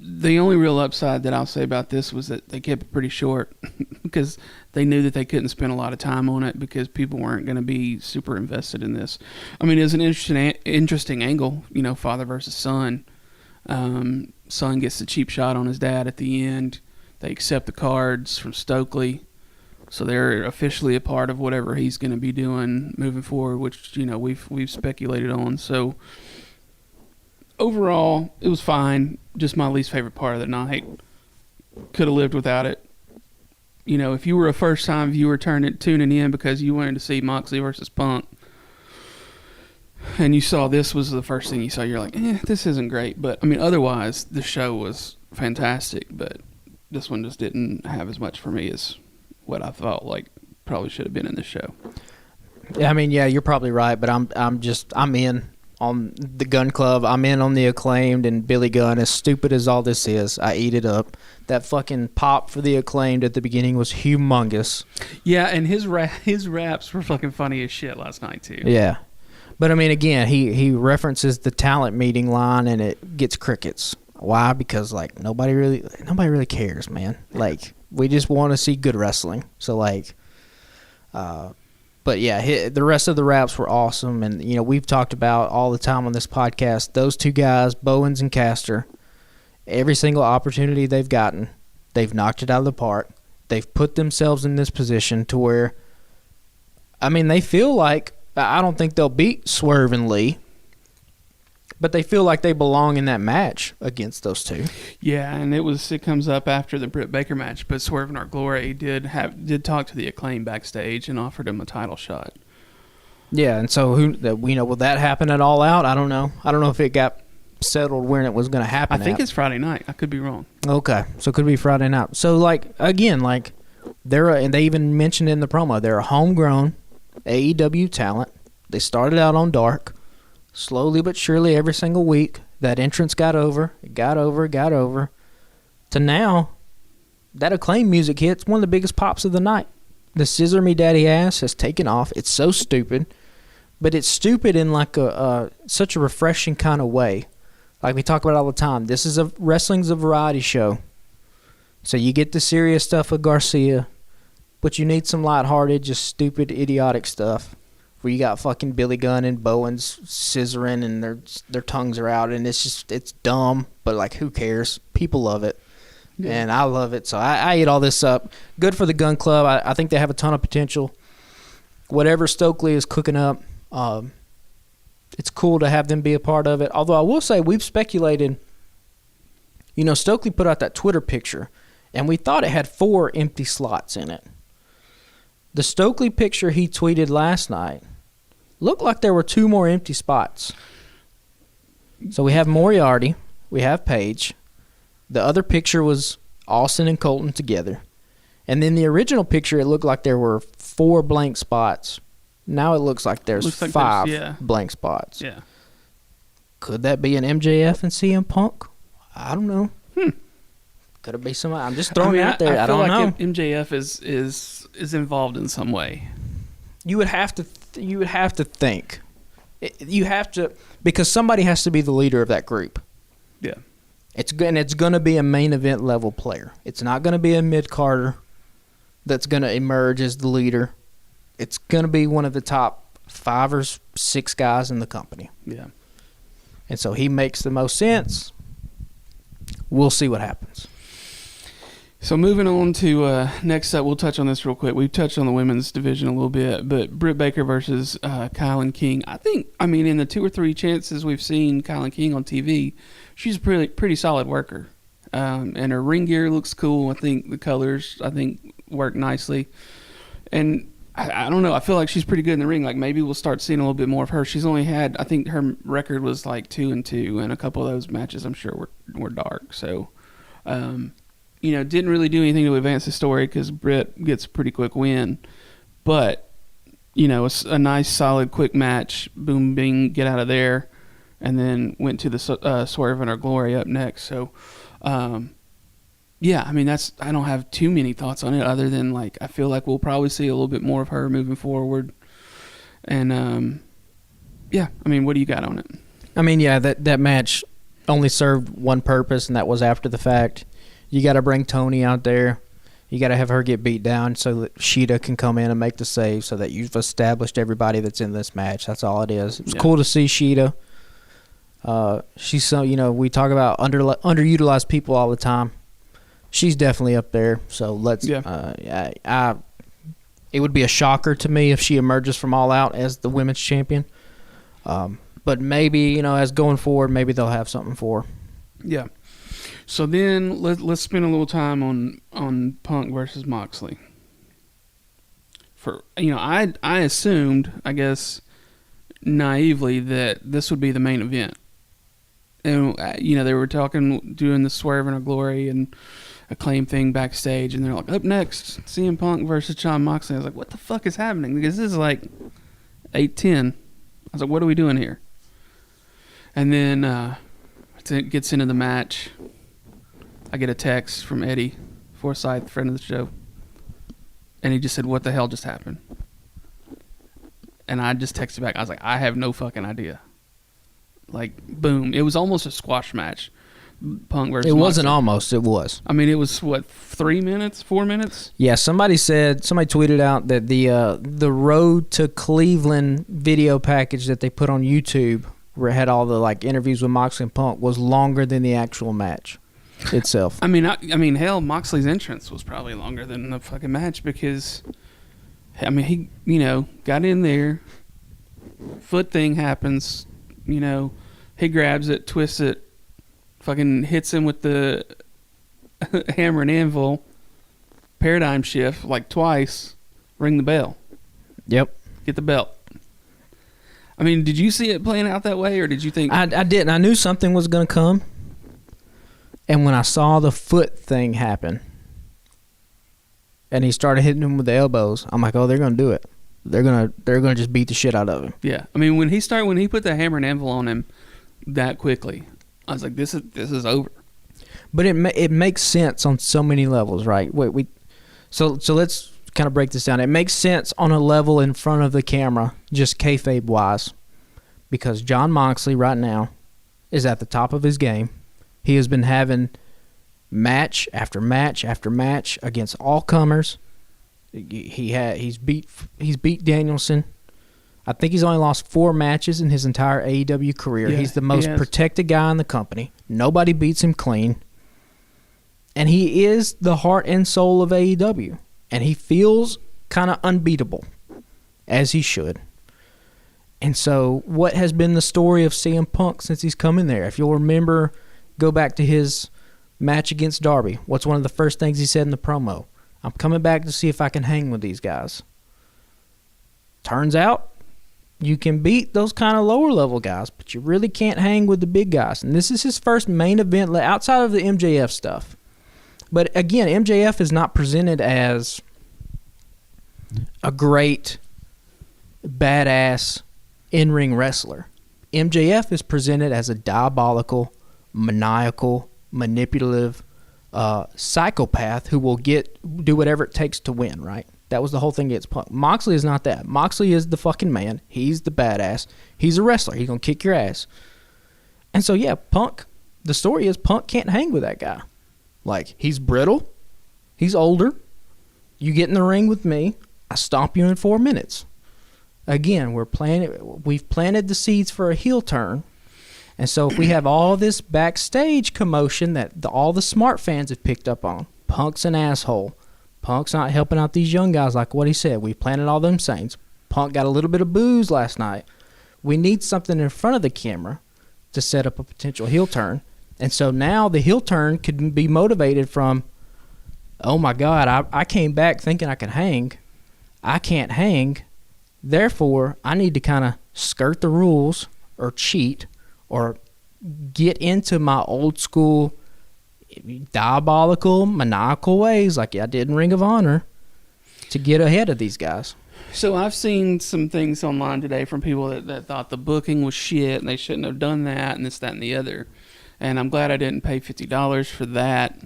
The only real upside that I'll say about this was that they kept it pretty short because they knew that they couldn't spend a lot of time on it because people weren't going to be super invested in this. I mean, it was an interesting angle, father versus son. Son gets the cheap shot on his dad at the end. They accept the cards from Stokely. So they're officially a part of whatever he's going to be doing moving forward, which, we've speculated on. So overall, it was fine. Just my least favorite part of the night. Could have lived without it. If you were a first-time viewer tuning in because you wanted to see Moxley versus Punk, and you saw this was the first thing you saw, you're like, this isn't great. But, otherwise, the show was fantastic. But this one just didn't have as much for me as what I felt like probably should have been in this show. Yeah, you're probably right, but I'm in on the Gun Club. I'm in on the Acclaimed and Billy Gunn. As stupid as all this is, I eat it up. That fucking pop for the Acclaimed at the beginning was humongous. Yeah, and his raps were fucking funny as shit last night too. Yeah. But I mean, again, he references the talent meeting line and it gets crickets. Why? Because like nobody really cares, man. Like we just want to see good wrestling. So like, but yeah, the rest of the raps were awesome, and you know we've talked about all the time on this podcast. Those two guys, Bowens and Caster, every single opportunity they've gotten, they've knocked it out of the park. They've put themselves in this position to where, I mean, they feel like, I don't think they'll beat Swerve and Lee, but they feel like they belong in that match against those two. Yeah, and it comes up after the Britt Baker match, but Swerve in Our Glory did talk to the Acclaim backstage and offered him a title shot. Yeah, and so will that happen at All Out? I don't know. I don't know if it got settled when it was going to happen. I think it's Friday night. I could be wrong. Okay, so it could be Friday night. So like again, like and they even mentioned in the promo, they're a homegrown AEW talent. They started out on Dark. Slowly but surely, every single week, that entrance got over, to now, that Acclaim music hits one of the biggest pops of the night. The Scissor Me Daddy Ass has taken off. It's so stupid, but it's stupid in like such a refreshing kind of way. Like we talk about all the time, wrestling's a variety show. So you get the serious stuff with Garcia, but you need some lighthearted, just stupid, idiotic stuff. Where you got fucking Billy Gunn and Bowens scissoring and their tongues are out, and it's dumb, but like who cares? People love it, and I love it, so I eat all this up. Good for the Gun Club. I think they have a ton of potential. Whatever Stokely is cooking up, it's cool to have them be a part of it. Although I will say we've speculated. You know, Stokely put out that Twitter picture, and we thought it had 4 empty slots in it. The Stokely picture he tweeted last night looked like there were 2 more empty spots. So we have Moriarty, we have Paige. The other picture was Austin and Colton together. And then the original picture, it looked like there were 4 blank spots. Now it looks like there's 5 blank spots. Yeah. Could that be an MJF and CM Punk? I don't know. Could it be somebody? I'm just throwing it out there. I don't know. Like MJF is involved in some way. You would have to think. You have to, because somebody has to be the leader of that group. Yeah. It's going to be a main event level player. It's not going to be a mid-carder that's going to emerge as the leader. It's going to be one of the top 5 or 6 guys in the company. Yeah. And so he makes the most sense. We'll see what happens. So moving on to next up, we'll touch on this real quick. We've touched on the women's division a little bit, but Britt Baker versus Kylan King. I mean, in the 2 or 3 chances we've seen Kylan King on TV, she's a pretty solid worker. And her ring gear looks cool. I think the colors, work nicely. And I don't know. I feel like she's pretty good in the ring. Like maybe we'll start seeing a little bit more of her. She's only had, I think her record was like 2-2, and a couple of those matches I'm sure were dark. So, didn't really do anything to advance the story because Britt gets a pretty quick win. But, it's a nice, solid, quick match. Boom, bing, get out of there. And then went to the Swerve in Our Glory up next. So, I don't have too many thoughts on it other than, like, I feel like we'll probably see a little bit more of her moving forward. And, what do you got on it? That match only served one purpose, and that was after the fact. You got to bring Tony out there. You got to have her get beat down so that Sheeta can come in and make the save so that you've established everybody that's in this match. That's all it is. It was cool to see Sheeta. She's so, we talk about underutilized people all the time. She's definitely up there. So let's, it would be a shocker to me if she emerges from All Out as the women's champion. But maybe, as going forward, maybe they'll have something for her. Yeah. So then let's spend a little time on Punk versus Moxley. I assumed, I guess, naively that this would be the main event. And they were doing the Swerve in Our Glory and Acclaim thing backstage, and they're like, up next, CM Punk versus Jon Moxley. I was like, what the fuck is happening? Because this is like 8:10. I was like, what are we doing here? And then it gets into the match. I get a text from Eddie Forsyth, friend of the show. And he just said, "What the hell just happened?" And I just texted back. I was like, "I have no fucking idea." Like, boom. It was almost a squash match. Punk versus It wasn't Moxley. almost. It was. I mean, it was, what, 3 minutes, 4 minutes? Yeah, somebody tweeted out that the Road to Cleveland video package that they put on YouTube, where it had all the like interviews with Moxley and Punk, was longer than the actual match itself. I mean, hell, Moxley's entrance was probably longer than the fucking match because, I mean, he, got in there, foot thing happens, he grabs it, twists it, fucking hits him with the hammer and anvil, paradigm shift, like twice, ring the bell. Yep. Get the belt. I mean, did you see it playing out that way, or did you think... I didn't. I knew something was going to come. And when I saw the foot thing happen, and he started hitting him with the elbows, I'm like, oh, they're going to do it. They're gonna just beat the shit out of him. Yeah. I mean, when he put the hammer and anvil on him that quickly, I was like, this is over. But it makes sense on so many levels, right? So let's kind of break this down. It makes sense on a level in front of the camera, just kayfabe wise, because Jon Moxley right now is at the top of his game. He has been having match after match after match against all comers. He's beat Danielson. I think he's only lost 4 matches in his entire AEW career. Yeah, he's the most protected guy in the company. Nobody beats him clean. And he is the heart and soul of AEW. And he feels kind of unbeatable, as he should. And so what has been the story of CM Punk since he's come in there? If you'll remember, go back to his match against Darby. What's one of the first things he said in the promo? I'm coming back to see if I can hang with these guys. Turns out, you can beat those kind of lower level guys, but you really can't hang with the big guys. And this is his first main event outside of the MJF stuff. But again, MJF is not presented as a great, badass, in-ring wrestler. MJF is presented as a diabolical, maniacal, manipulative psychopath who will do whatever it takes to win, right? That was the whole thing against Punk. Moxley is not that. Moxley is the fucking man. He's the badass. He's a wrestler. He's going to kick your ass. And so, yeah, Punk, the story is Punk can't hang with that guy. Like, he's brittle. He's older. You get in the ring with me, I stomp you in 4 minutes. Again, we've planted the seeds for a heel turn. And so if we have all this backstage commotion that all the smart fans have picked up on, Punk's an asshole. Punk's not helping out these young guys like what he said. We planted all them sayings. Punk got a little bit of booze last night. We need something in front of the camera to set up a potential heel turn. And so now the heel turn could be motivated from, oh my God, I came back thinking I could hang. I can't hang. Therefore, I need to kind of skirt the rules or cheat or get into my old school diabolical, maniacal ways like I did in Ring of Honor to get ahead of these guys. So I've seen some things online today from people that thought the booking was shit and they shouldn't have done that and this, that, and the other. And I'm glad I didn't pay $50 for that.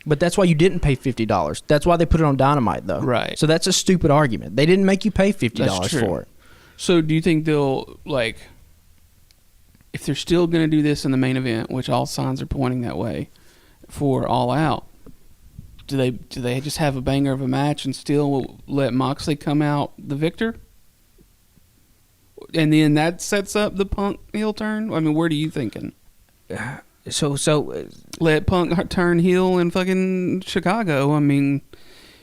But that's why you didn't pay $50. That's why they put it on Dynamite, though. Right. So that's a stupid argument. They didn't make you pay $50 for it. So do you think they'll, like, if they're still going to do this in the main event, which all signs are pointing that way, for All Out, do they just have a banger of a match and still let Moxley come out the victor? And then that sets up the Punk heel turn? I mean, where are you thinking? So let Punk turn heel in fucking Chicago. I mean,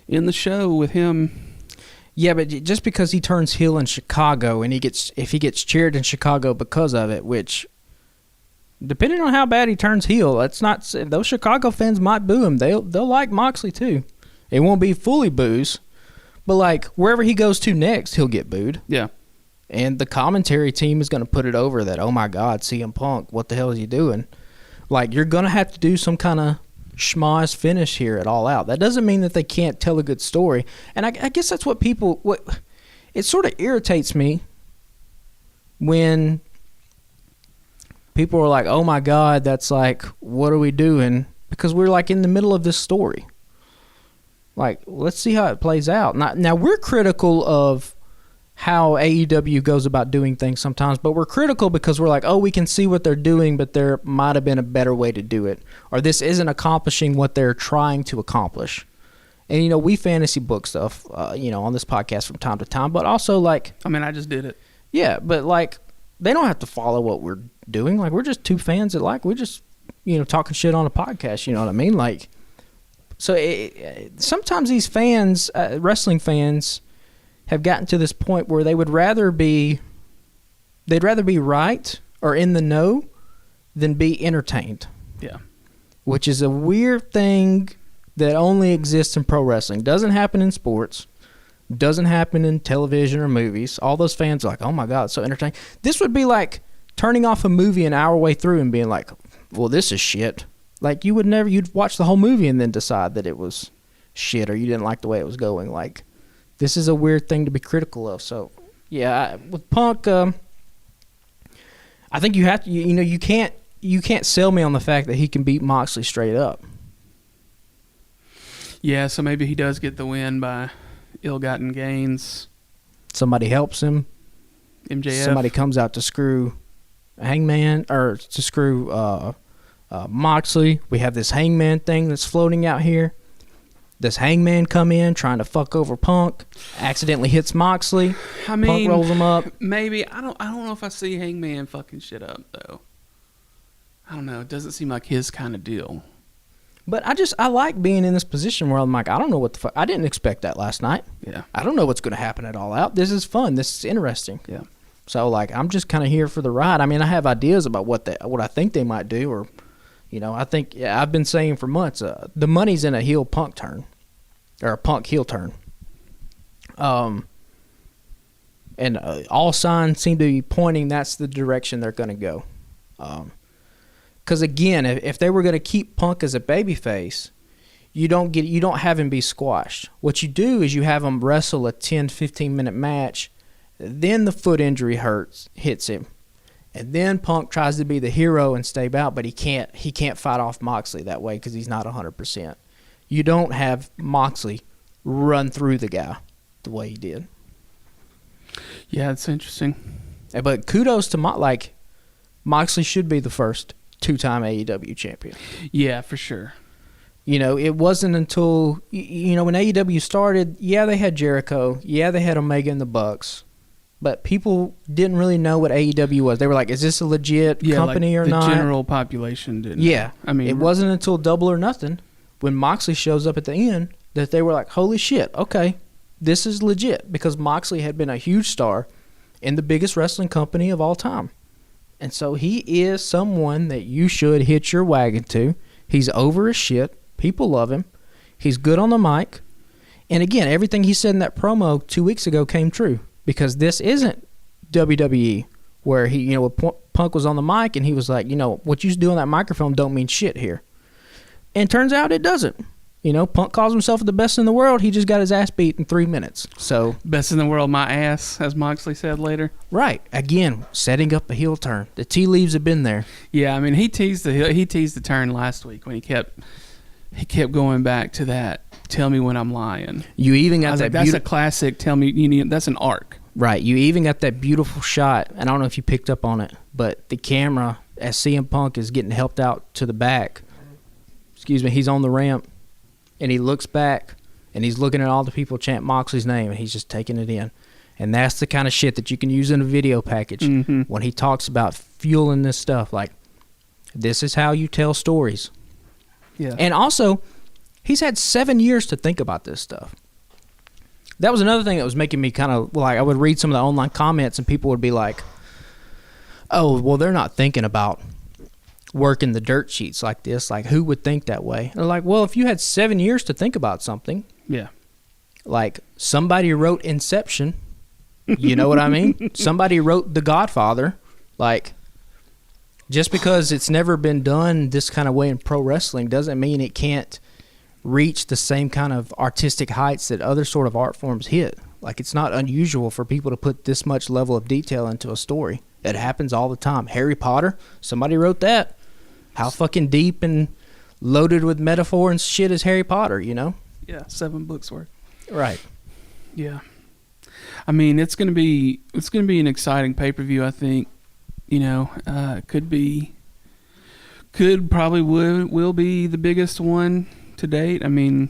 in the show with him. Yeah, but just because he turns heel in Chicago and if he gets cheered in Chicago because of it, which depending on how bad he turns heel, that's not, those Chicago fans might boo him. They'll like Moxley too. It won't be fully boos, but like wherever he goes to next, he'll get booed. Yeah. And the commentary team is going to put it over that, oh my God, CM Punk, what the hell is he doing? Like, you're going to have to do some kind of schmoz finish here at All Out. That doesn't mean that they can't tell a good story. And I guess that's what it sort of irritates me when people were like, oh my God, that's like, what are we doing? Because we're like in the middle of this story. Like, let's see how it plays out. Now we're critical of how AEW goes about doing things sometimes, but we're critical because we're like, oh, we can see what they're doing, but there might have been a better way to do it. Or this isn't accomplishing what they're trying to accomplish. And, you know, we fantasy book stuff, you know, on this podcast from time to time, but also like... I mean, I just did it. Yeah, but like, they don't have to follow what we're doing. Like, we're just two fans that like, we're just, you know, talking shit on a podcast, you know what I mean? Like, so sometimes these fans, wrestling fans, have gotten to this point where they'd rather be right or in the know than be entertained. Yeah. Which is a weird thing that only exists in pro wrestling. Doesn't happen in sports. Doesn't happen in television or movies. All those fans are like, oh my God, it's so entertaining. This would be like turning off a movie an hour way through and being like, well, this is shit. Like, you'd watch the whole movie and then decide that it was shit or you didn't like the way it was going. Like, this is a weird thing to be critical of. So, yeah, with Punk, I think you have to, you can't sell me on the fact that he can beat Moxley straight up. Yeah, so maybe he does get the win by ill-gotten gains. Somebody helps him. MJF. Somebody comes out to screw Hangman, or to screw Moxley. We have this Hangman thing that's floating out here. Does Hangman come in trying to fuck over Punk? Accidentally hits Moxley. I mean, Punk rolls him up. Maybe. I don't know if I see Hangman fucking shit up though. I don't know. It doesn't seem like his kind of deal. But I like being in this position where I'm like, I don't know what the fuck. I didn't expect that last night. Yeah. I don't know what's going to happen at All Out. This is fun. This is interesting. Yeah. So like, I'm just kind of here for the ride. I mean, I have ideas about what I think they might do, or, you know, I've been saying for months, the money's in a heel Punk turn, or a Punk heel turn. And all signs seem to be pointing that's the direction they're going to go. Because again, if they were going to keep Punk as a babyface, you don't have him be squashed. What you do is you have him wrestle a 10-15 minute match, then the foot injury hits him, and then Punk tries to be the hero and stay out, but he can't fight off Moxley that way because he's not 100%. You don't have Moxley run through the guy the way he did. Yeah, it's interesting. But kudos to Moxley should be the first two-time AEW champion. Yeah, for sure. You know, it wasn't until, you know, when AEW started, yeah, they had Jericho, yeah, they had Omega and the Bucks, but people didn't really know what AEW was. They were like, is this a legit company or not? The general population didn't. Yeah. I mean, it wasn't until Double or Nothing, when Moxley shows up at the end, that they were like, holy shit, okay, this is legit, because Moxley had been a huge star in the biggest wrestling company of all time. And so he is someone that you should hitch your wagon to. He's over his shit. People love him. He's good on the mic. And again, everything he said in that promo 2 weeks ago came true, because this isn't WWE where he, you know, Punk was on the mic and he was like, you know, what you do on that microphone don't mean shit here. And turns out it doesn't. You know, Punk calls himself the best in the world. He just got his ass beat in 3 minutes. So best in the world, my ass, as Moxley said later. Right. Again, setting up a heel turn. The tea leaves have been there. Yeah, I mean, he teased the turn last week when he kept going back to that. Tell me when I'm lying. You even got that. That's a classic. Tell me. That's an arc. Right. You even got that beautiful shot. And I don't know if you picked up on it, but the camera as CM Punk is getting helped out to the back. Excuse me. He's on the ramp. And he looks back, and he's looking at all the people chant Moxley's name, and he's just taking it in. And that's the kind of shit that you can use in a video package when he talks about fueling this stuff. Like, this is how you tell stories. Yeah. And also, he's had 7 years to think about this stuff. That was another thing that was making me kind of, like, I would read some of the online comments, and people would be like, oh, well, they're not thinking about working the dirt sheets like this. Like, who would think that way? And they're like, well, if you had 7 years to think about something, yeah, like somebody wrote Inception, you know what I mean? Somebody wrote The Godfather. Like, just because it's never been done this kind of way in pro wrestling doesn't mean it can't reach the same kind of artistic heights that other sort of art forms hit. Like, it's not unusual for people to put this much level of detail into a story. It happens all the time. Harry Potter, somebody wrote that. How fucking deep and loaded with metaphor and shit is Harry Potter, you know? Yeah, 7 books worth. Right. Yeah. I mean, it's gonna be an exciting pay-per-view, I think. You know, will be the biggest one to date. I mean,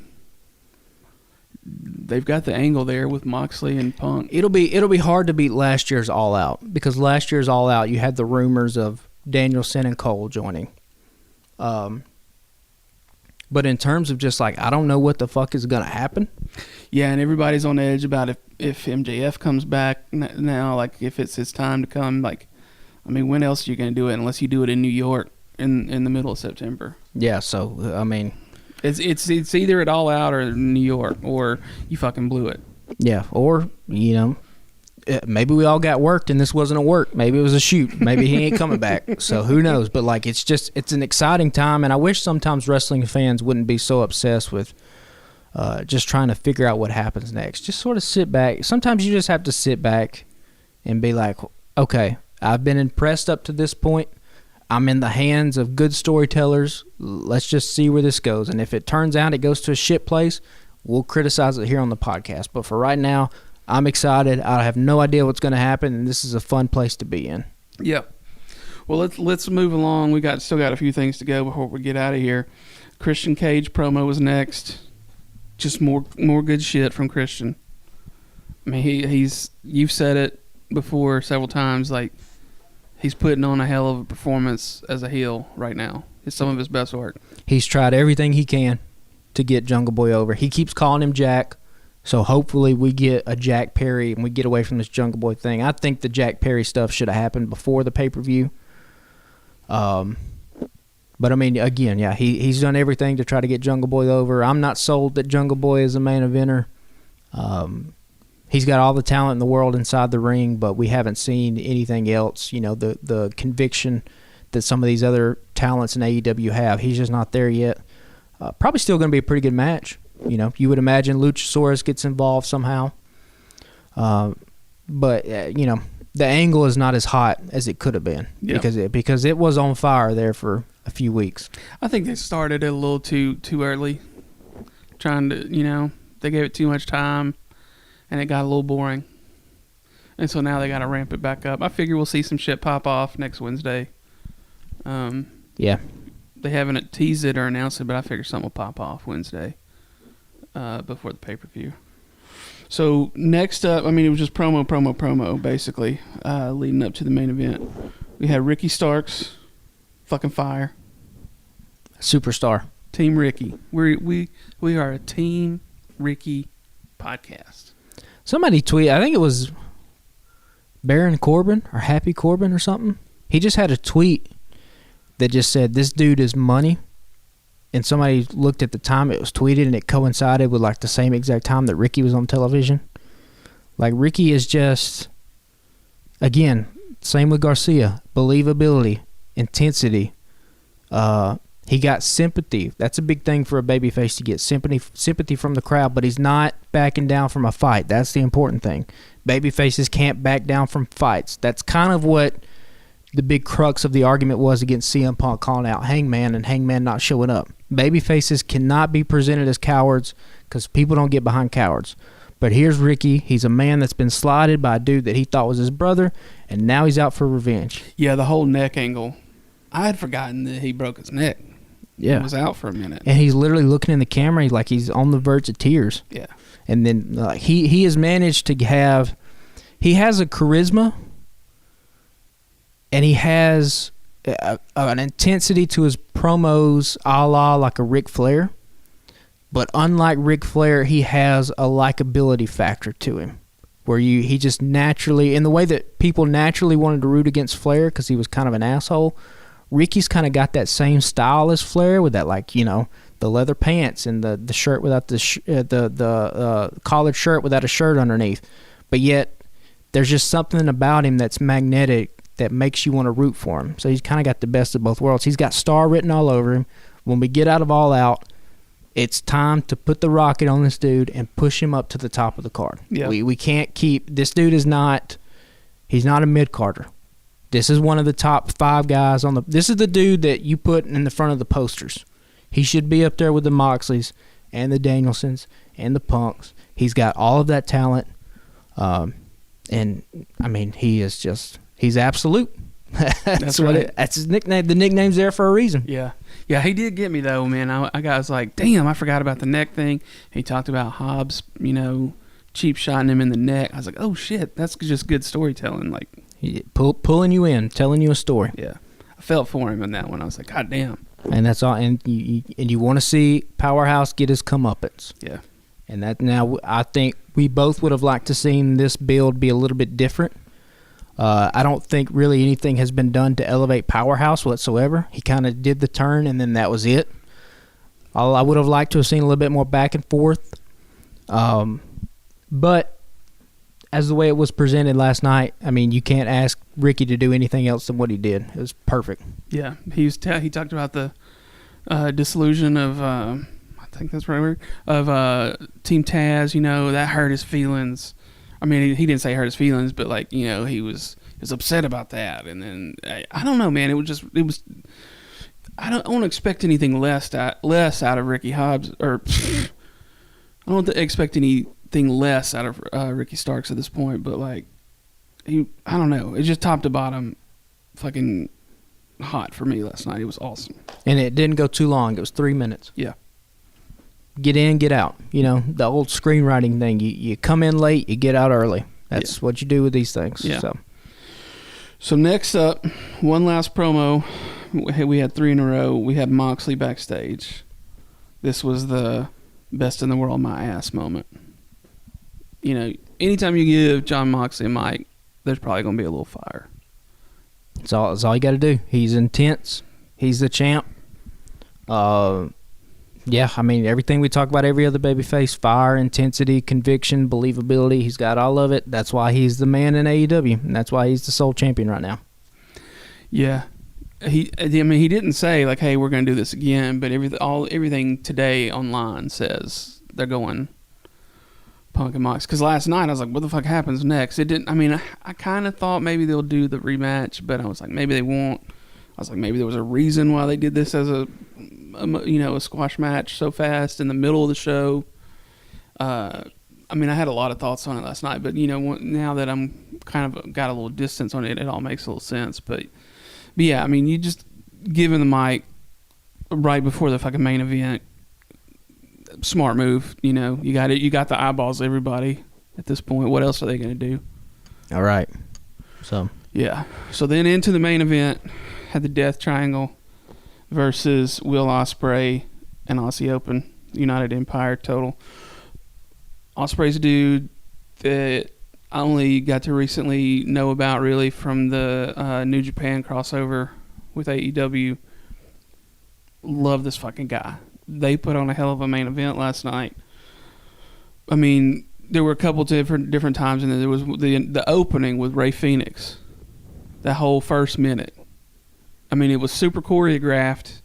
they've got the angle there with Moxley and Punk. It'll be hard to beat last year's All Out, because last year's All Out you had the rumors of Danielson and Cole joining. But in terms of just like, I don't know what the fuck is gonna happen. Yeah, and everybody's on edge about if MJF comes back now, like if it's his time to come. Like, I mean, when else are you gonna do it unless you do it in New York in the middle of September? Yeah, so I mean, it's either at All Out or New York, or you fucking blew it. Yeah, or you know, maybe we all got worked and this wasn't a work. Maybe it was a shoot. Maybe he ain't coming back. So who knows? But like, it's an exciting time, and I wish sometimes wrestling fans wouldn't be so obsessed with just trying to figure out what happens next. Just sort of sit back. Sometimes you just have to sit back and be like, okay, I've been impressed up to this point. I'm in the hands of good storytellers. Let's just see where this goes. And if it turns out it goes to a shit place, we'll criticize it here on the podcast. But for right now, I'm excited. I have no idea what's going to happen, and this is a fun place to be in. Yeah. Well, let's move along. We still got a few things to go before we get out of here. Christian Cage promo was next. Just more good shit from Christian. I mean, you've said it before several times. Like, he's putting on a hell of a performance as a heel right now. It's some of his best work. He's tried everything he can to get Jungle Boy over. He keeps calling him Jack. So hopefully we get a Jack Perry and we get away from this Jungle Boy thing. I think the Jack Perry stuff should have happened before the pay-per-view. But I mean, again, yeah, he's done everything to try to get Jungle Boy over. I'm not sold that Jungle Boy is a main eventer. He's got all the talent in the world inside the ring, but we haven't seen anything else. You know, the conviction that some of these other talents in AEW have. He's just not there yet. Probably still going to be a pretty good match. You know, you would imagine Luchasaurus gets involved somehow. But you know, the angle is not as hot as it could have been. Yeah. because it was on fire there for a few weeks. I think they started it a little too early. Trying to, you know, they gave it too much time, and it got a little boring. And so now they got to ramp it back up. I figure we'll see some shit pop off next Wednesday. Yeah. They haven't teased it or announced it, but I figure something will pop off Wednesday before the pay-per-view. So next up, I mean, it was just promo, basically, leading up to the main event. We had Ricky Starks, fucking fire. Superstar. Team Ricky. We are a Team Ricky podcast. Somebody tweeted, I think it was Baron Corbin or Happy Corbin or something. He just had a tweet that just said, "This dude is money." And somebody looked at the time it was tweeted, and it coincided with like the same exact time that Ricky was on television. Like, Ricky is just, again, same with Garcia, believability, intensity. He got sympathy. That's a big thing for a babyface, to get sympathy from the crowd, but he's not backing down from a fight. That's the important thing. Babyfaces can't back down from fights. That's kind of what the big crux of the argument was against CM Punk calling out Hangman and Hangman not showing up. Babyfaces cannot be presented as cowards because people don't get behind cowards. But here's Ricky. He's a man that's been slighted by a dude that he thought was his brother, and now he's out for revenge. Yeah, the whole neck angle. I had forgotten that he broke his neck. Yeah. He was out for a minute. And he's literally looking in the camera like he's on the verge of tears. Yeah. And then he has managed to have... He has a charisma, and he has an intensity to his promos a la like a Ric Flair. But unlike Ric Flair, he has a likability factor to him, where he just naturally, in the way that people naturally wanted to root against Flair because he was kind of an asshole, Ricky's kind of got that same style as Flair, with that, like, you know, the leather pants and the shirt without the collared shirt without a shirt underneath. But yet there's just something about him that's magnetic that makes you want to root for him. So he's kind of got the best of both worlds. He's got star written all over him. When we get out of All Out, it's time to put the rocket on this dude and push him up to the top of the card. Yeah. We can't keep... This dude is not... He's not a mid-carder. This is one of the top 5 guys on the. This is the dude that you put in the front of the posters. He should be up there with the Moxleys and the Danielsons and the Punks. He's got all of that talent, and I mean, he's absolute. That's what right. that's his nickname. The nickname's there for a reason. Yeah. Yeah, he did get me, though, man. I was like, damn, I forgot about the neck thing. He talked about Hobbs, cheap shotting him in the neck. I was like, oh, shit, that's just good storytelling. Like, Pulling you in, telling you a story. Yeah. I felt for him in that one. I was like, God damn. And that's all. And you want to see Powerhouse get his comeuppance. Yeah. And that now I think we both would have liked to seen this build be a little bit different. I don't think really anything has been done to elevate Powerhouse whatsoever. He kind of did the turn, and then that was it. I would have liked to have seen a little bit more back and forth. But as the way it was presented last night, I mean, you can't ask Ricky to do anything else than what he did. It was perfect. Yeah, he talked about the disillusion of I think that's right word of Team Taz. That hurt his feelings. I mean, he didn't say hurt his feelings, but like he was upset about that. And then I don't know, man. It was. I don't expect anything less out of Ricky Hobbs, or I don't expect anything less out of Ricky Starks at this point. But like, I don't know. It's just top to bottom, fucking hot for me last night. It was awesome. And it didn't go too long. It was 3 minutes. Yeah. Get in, get out. The old screenwriting thing. You come in late, you get out early. That's what you do with these things. Yeah. So next up, one last promo. We had 3 in a row. We had Moxley backstage. This was the best in the world my ass moment. Anytime you give Jon Moxley a mic, there's probably going to be a little fire. That's all you got to do. He's intense. He's the champ. Yeah, I mean, everything we talk about every other babyface, fire, intensity, conviction, believability, he's got all of it. That's why he's the man in AEW, and that's why he's the sole champion right now. Yeah. He didn't say, like, hey, we're going to do this again, but everything today online says they're going Punk and Mox. Because last night I was like, what the fuck happens next? It didn't. I mean, I kind of thought maybe they'll do the rematch, but I was like, maybe they won't. I was like, maybe there was a reason why they did this as a squash match so fast in the middle of the show. I mean, I had a lot of thoughts on it last night, but now that I'm kind of got a little distance on it, it all makes a little sense. But yeah, I mean, you just giving the mic right before the fucking main event, smart move. You got it. You got the eyeballs, everybody. At this point, what else are they going to do? All right. So yeah. So then into the main event, had the Death Triangle versus Will Ospreay and Aussie Open, United Empire total. Ospreay's a dude that I only got to recently know about really from the New Japan crossover with AEW. Love this fucking guy. They put on a hell of a main event last night. I mean, there were a couple different times, and then there was the opening with Rey Fenix. That whole first minute. I mean, it was super choreographed.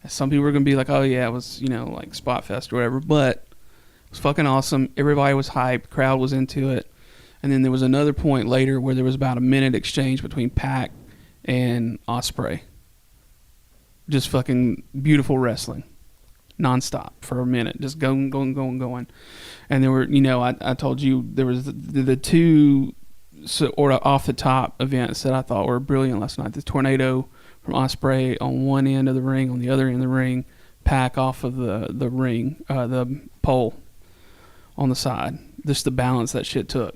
Some people were going to be like, oh, yeah, it was, like Spot Fest or whatever. But it was fucking awesome. Everybody was hyped. Crowd was into it. And then there was another point later where there was about a minute exchange between Pac and Ospreay. Just fucking beautiful wrestling. Nonstop for a minute. Just going. And there were, I told you there was the two off the top events that I thought were brilliant last night. The tornado from Ospreay on one end of the ring, on the other end of the ring, Pac off of the ring, the pole on the side. Just the balance that shit took.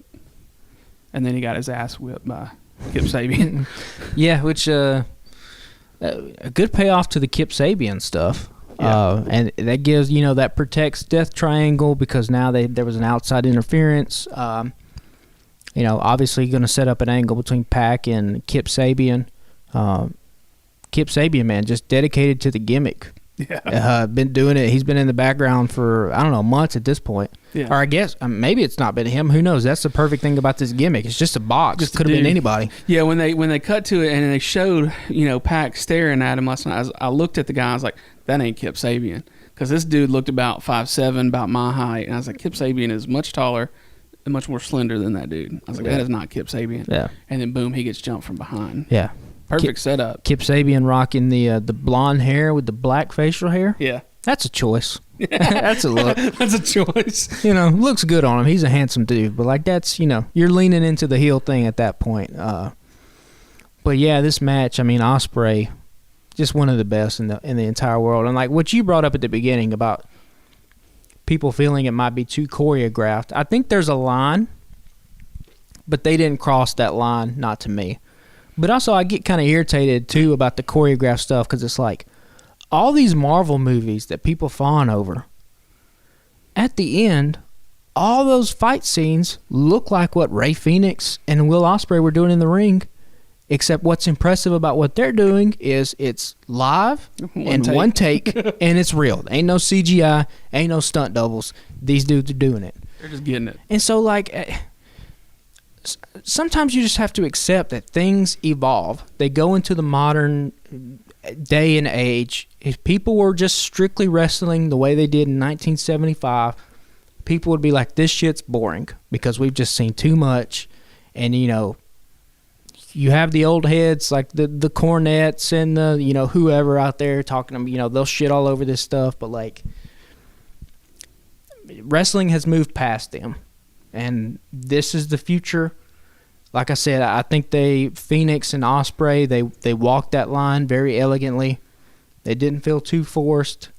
And then he got his ass whipped by Kip Sabian. Yeah, which a good payoff to the Kip Sabian stuff. Yeah. And that gives, that protects Death Triangle because now there was an outside interference. Obviously going to set up an angle between Pac and Kip Sabian. Kip Sabian, man, just dedicated to the gimmick. Yeah. Been doing it. He's been in the background for, I don't know, months at this point. Yeah. Or I guess maybe it's not been him. Who knows? That's the perfect thing about this gimmick. It's just a box. It could have been anybody. Yeah, when they cut to it and they showed, Pac staring at him last night, I looked at the guy. I was like, that ain't Kip Sabian. Because this dude looked about 5'7", about my height. And I was like, Kip Sabian is much taller, much more slender than that dude. I was like, that is not Kip Sabian. Yeah. And then boom, he gets jumped from behind. Yeah. Perfect setup. Kip Sabian rocking the blonde hair with the black facial hair. Yeah. That's a choice. That's a look. That's a choice. Looks good on him. He's a handsome dude. But, like, that's, you're leaning into the heel thing at that point. But, yeah, this match, I mean, Ospreay, just one of the best in the entire world. And, like, what you brought up at the beginning about people feeling it might be too choreographed, I think there's a line, but they didn't cross that line, not to me. But also, I get kind of irritated, too, about the choreographed stuff because it's like, all these Marvel movies that people fawn over, at the end, all those fight scenes look like what Rey Fenix and Will Ospreay were doing in the ring, except what's impressive about what they're doing is it's live one take, and it's real. Ain't no CGI, ain't no stunt doubles. These dudes are doing it. They're just getting it. And so, like, sometimes you just have to accept that things evolve. They go into the modern day and age. If people were just strictly wrestling the way they did in 1975, people would be like, this shit's boring because we've just seen too much. And, you have the old heads like the Cornettes and the, whoever out there talking, they'll shit all over this stuff. But, like, wrestling has moved past them. And this is the future. Like I said, I think Phoenix and Ospreay, they walked that line very elegantly. They didn't feel too forced,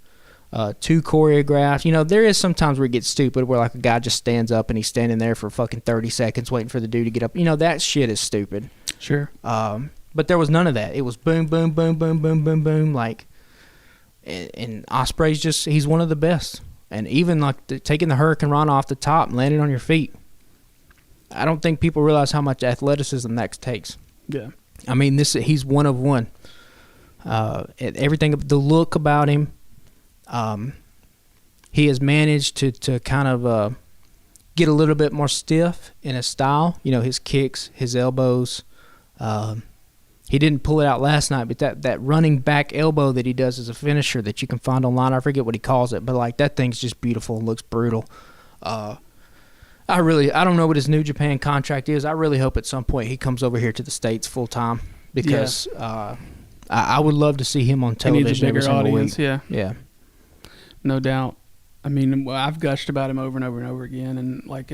too choreographed. There is sometimes where it gets stupid, where like a guy just stands up and he's standing there for fucking 30 seconds waiting for the dude to get up. That shit is stupid. Sure. But there was none of that. It was boom, boom, boom, boom, boom, boom, boom. Like, and Ospreay's he's one of the best. And even like taking the Hurricane Rana off the top and landing on your feet. I don't think people realize how much athleticism that takes. Yeah. I mean, he's one of one. Everything, the look about him, he has managed to kind of get a little bit more stiff in his style. His kicks, his elbows. He didn't pull it out last night, but that running back elbow that he does as a finisher that you can find online, I forget what he calls it, but like that thing's just beautiful and looks brutal. I don't know what his New Japan contract is. I really hope at some point he comes over here to the States full time because I would love to see him on television every single audience, week. Yeah. No doubt. I mean, I've gushed about him over and over and over again, and like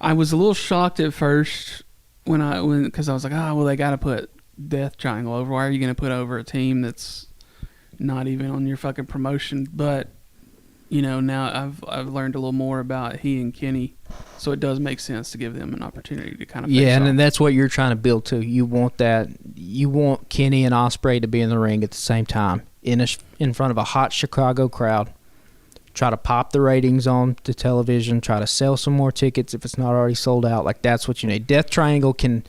I was a little shocked at first because I was like, they got to put Death Triangle over. Why are you going to put over a team that's not even on your fucking promotion? But now I've learned a little more about he and Kenny, so it does make sense to give them an opportunity to kind of face off. And that's what you're trying to build to. You want that. You want Kenny and Ospreay to be in the ring at the same time in front of a hot Chicago crowd. Try to pop the ratings on the television. Try to sell some more tickets if it's not already sold out. Like that's what you need. Death Triangle can,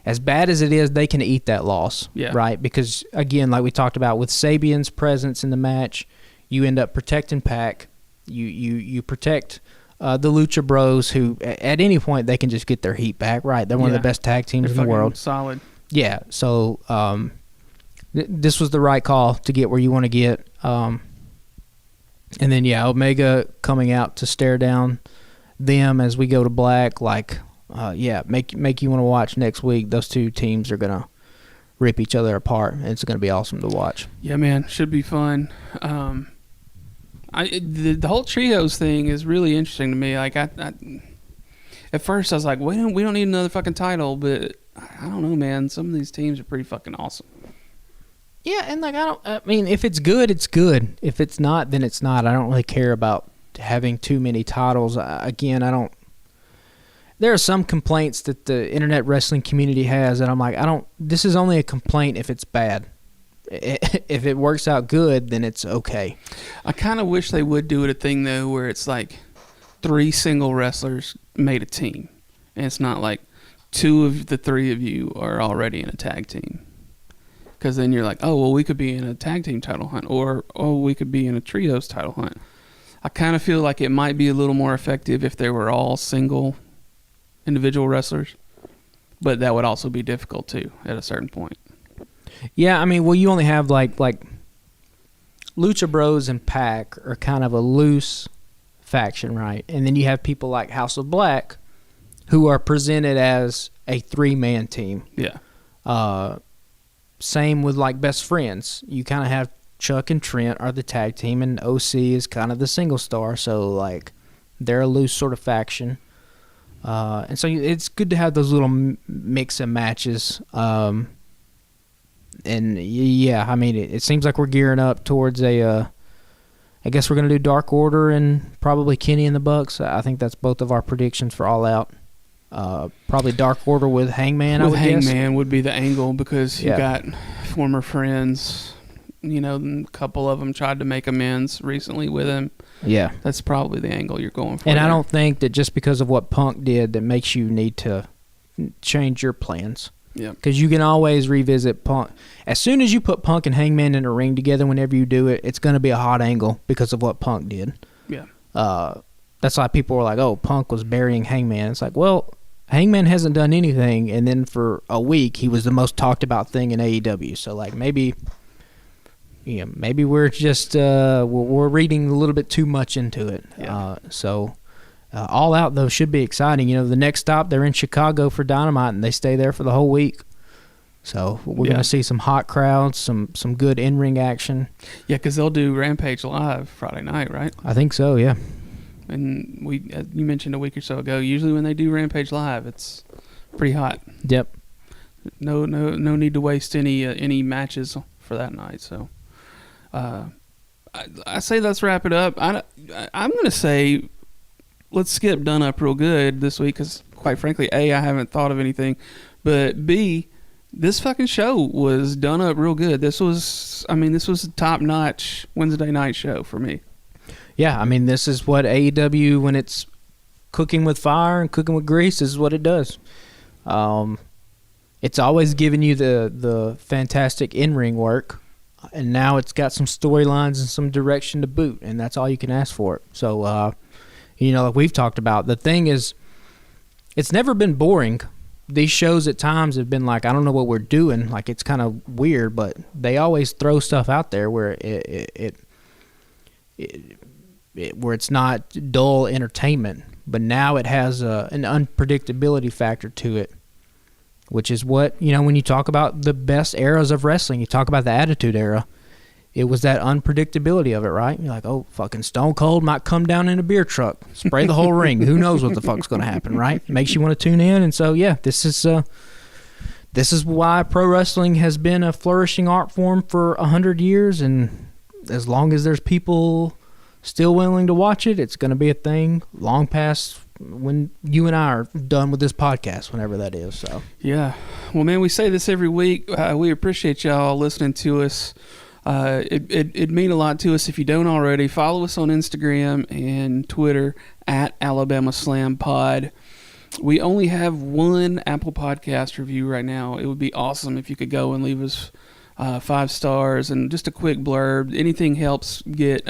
as bad as it is, they can eat that loss, right? Because again, like we talked about with Sabian's presence in the match, you end up protecting Pac. You protect the Lucha Bros, who at any point they can just get their heat back. Right, they're one of the best tag teams in the world. Solid. Yeah. So this was the right call to get where you want to get. And then Omega coming out to stare down them as we go to Black. Like, make you want to watch next week. Those two teams are gonna rip each other apart, and it's gonna be awesome to watch. Yeah, man, should be fun. The whole trios thing is really interesting to me. Like, at first I was like, we don't need another fucking title, but I don't know, man. Some of these teams are pretty fucking awesome. Yeah, and like I mean, if it's good, it's good. If it's not, then it's not. I don't really care about having too many titles. Again, I don't. There are some complaints that the internet wrestling community has, and I'm like, this is only a complaint if it's bad. If it works out good, then it's okay. I kind of wish they would do it a thing, though, where it's like 3 single wrestlers made a team. And it's not like 2 of the 3 of you are already in a tag team. Because then you're like, oh, well, we could be in a tag team title hunt. Or, oh, we could be in a trios title hunt. I kind of feel like it might be a little more effective if they were all single individual wrestlers. But that would also be difficult, too, at a certain point. Yeah, I mean, well, you only have like Lucha Bros and Pac are kind of a loose faction, right? And then you have people like House of Black who are presented as a 3-man team. Yeah. Same with like Best Friends. You kind of have Chuck and Trent are the tag team, and OC is kind of the single star. So like they're a loose sort of faction. And so it's good to have those little mix and matches. And yeah, I mean, it seems like we're gearing up towards I guess we're going to do Dark Order and probably Kenny and the Bucks. I think that's both of our predictions for All Out. Probably Dark Order with Hangman, I would guess. Hangman would be the angle because you got former friends. You know, a couple of them tried to make amends recently with him. Yeah. That's probably the angle you're going for. And there. I don't think that just because of what Punk did that makes you need to change your plans. Yeah. Because you can always revisit Punk. As soon as you put Punk and Hangman in a ring together, whenever you do it, it's going to be a hot angle because of what Punk did. Yeah. That's why people were like, oh, Punk was burying Hangman. It's like, well, Hangman hasn't done anything, and then for a week, he was the most talked about thing in AEW. So, like, maybe we're just we're reading a little bit too much into it. Yeah. All Out, though, should be exciting. You know, the next stop, they're in Chicago for Dynamite, and they stay there for the whole week. So we're going to see some hot crowds, some good in-ring action. Yeah, because they'll do Rampage Live Friday night, right? I think so, yeah. And you mentioned a week or so ago, usually when they do Rampage Live, it's pretty hot. Yep. No need to waste any matches for that night. So I say let's wrap it up. I'm going to say let's skip Done Up real good this week because, quite frankly, A, I haven't thought of anything, but B, this fucking show was done up real good. This was a top-notch Wednesday night show for me. Yeah, I mean, this is what AEW, when it's cooking with fire and cooking with grease, this is what it does. It's always given you the fantastic in-ring work, and now it's got some storylines and some direction to boot, and that's all you can ask for it. So, like we've talked about, the thing is, it's never been boring. These shows at times have been like, I don't know what we're doing. Like, it's kind of weird, but they always throw stuff out there where where it's not dull entertainment. But now it has an unpredictability factor to it, which is what, when you talk about the best eras of wrestling, you talk about the Attitude Era, it was that unpredictability of it, right? You're like, oh, fucking Stone Cold might come down in a beer truck, spray the whole ring. Who knows what the fuck's going to happen, right? Makes you want to tune in. And so, yeah, this is why pro wrestling has been a flourishing art form for 100 years. And as long as there's people still willing to watch it, it's going to be a thing long past when you and I are done with this podcast, whenever that is. So yeah. Well, man, we say this every week. We appreciate y'all listening to us. It'd mean a lot to us if you don't already. Follow us on Instagram and Twitter at Alabama Slam Pod. We only have one Apple Podcast review right now. It would be awesome if you could go and leave us 5 stars and just a quick blurb. Anything helps get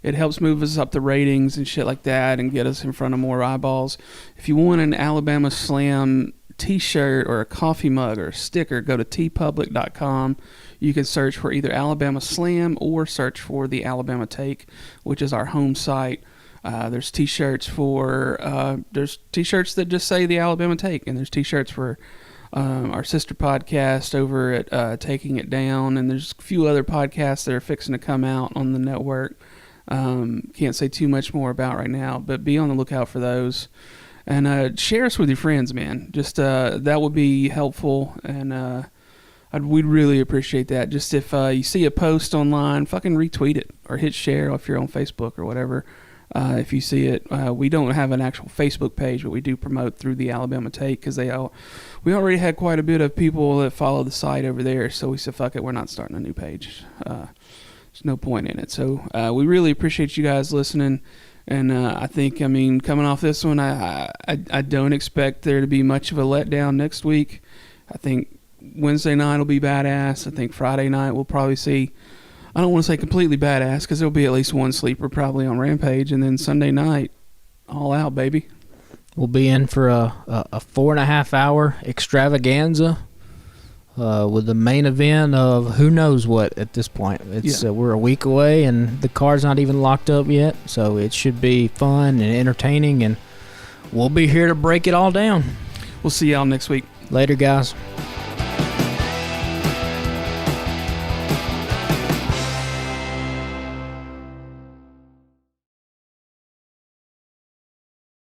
it helps move us up the ratings and shit like that and get us in front of more eyeballs. If you want an Alabama Slam t-shirt or a coffee mug or a sticker, go to tpublic.com. You can search for either Alabama Slam or search for the Alabama Take, which is our home site. There's t-shirts there's t-shirts that just say the Alabama Take, and there's t-shirts for our sister podcast over at Taking It Down, and there's a few other podcasts that are fixing to come out on the network. Can't say too much more about right now, but be on the lookout for those. And share us with your friends, man. Just that would be helpful, and we'd really appreciate that. Just if you see a post online, fucking retweet it or hit share if you're on Facebook or whatever. If you see it, we don't have an actual Facebook page, but we do promote through the Alabama Take because we already had quite a bit of people that follow the site over there. So we said, fuck it, we're not starting a new page. There's no point in it. So we really appreciate you guys listening. And I think, coming off this one, I don't expect there to be much of a letdown next week. I think Wednesday night will be badass. I think Friday night we'll probably see, I don't want to say completely badass because there'll be at least one sleeper probably on Rampage. And then Sunday night, all out, baby. We'll be in for a 4.5 hour extravaganza with the main event of who knows what at this point. It's we're a week away, and the card's not even locked up yet, so it should be fun and entertaining, and we'll be here to break it all down. We'll see y'all next week. Later, guys.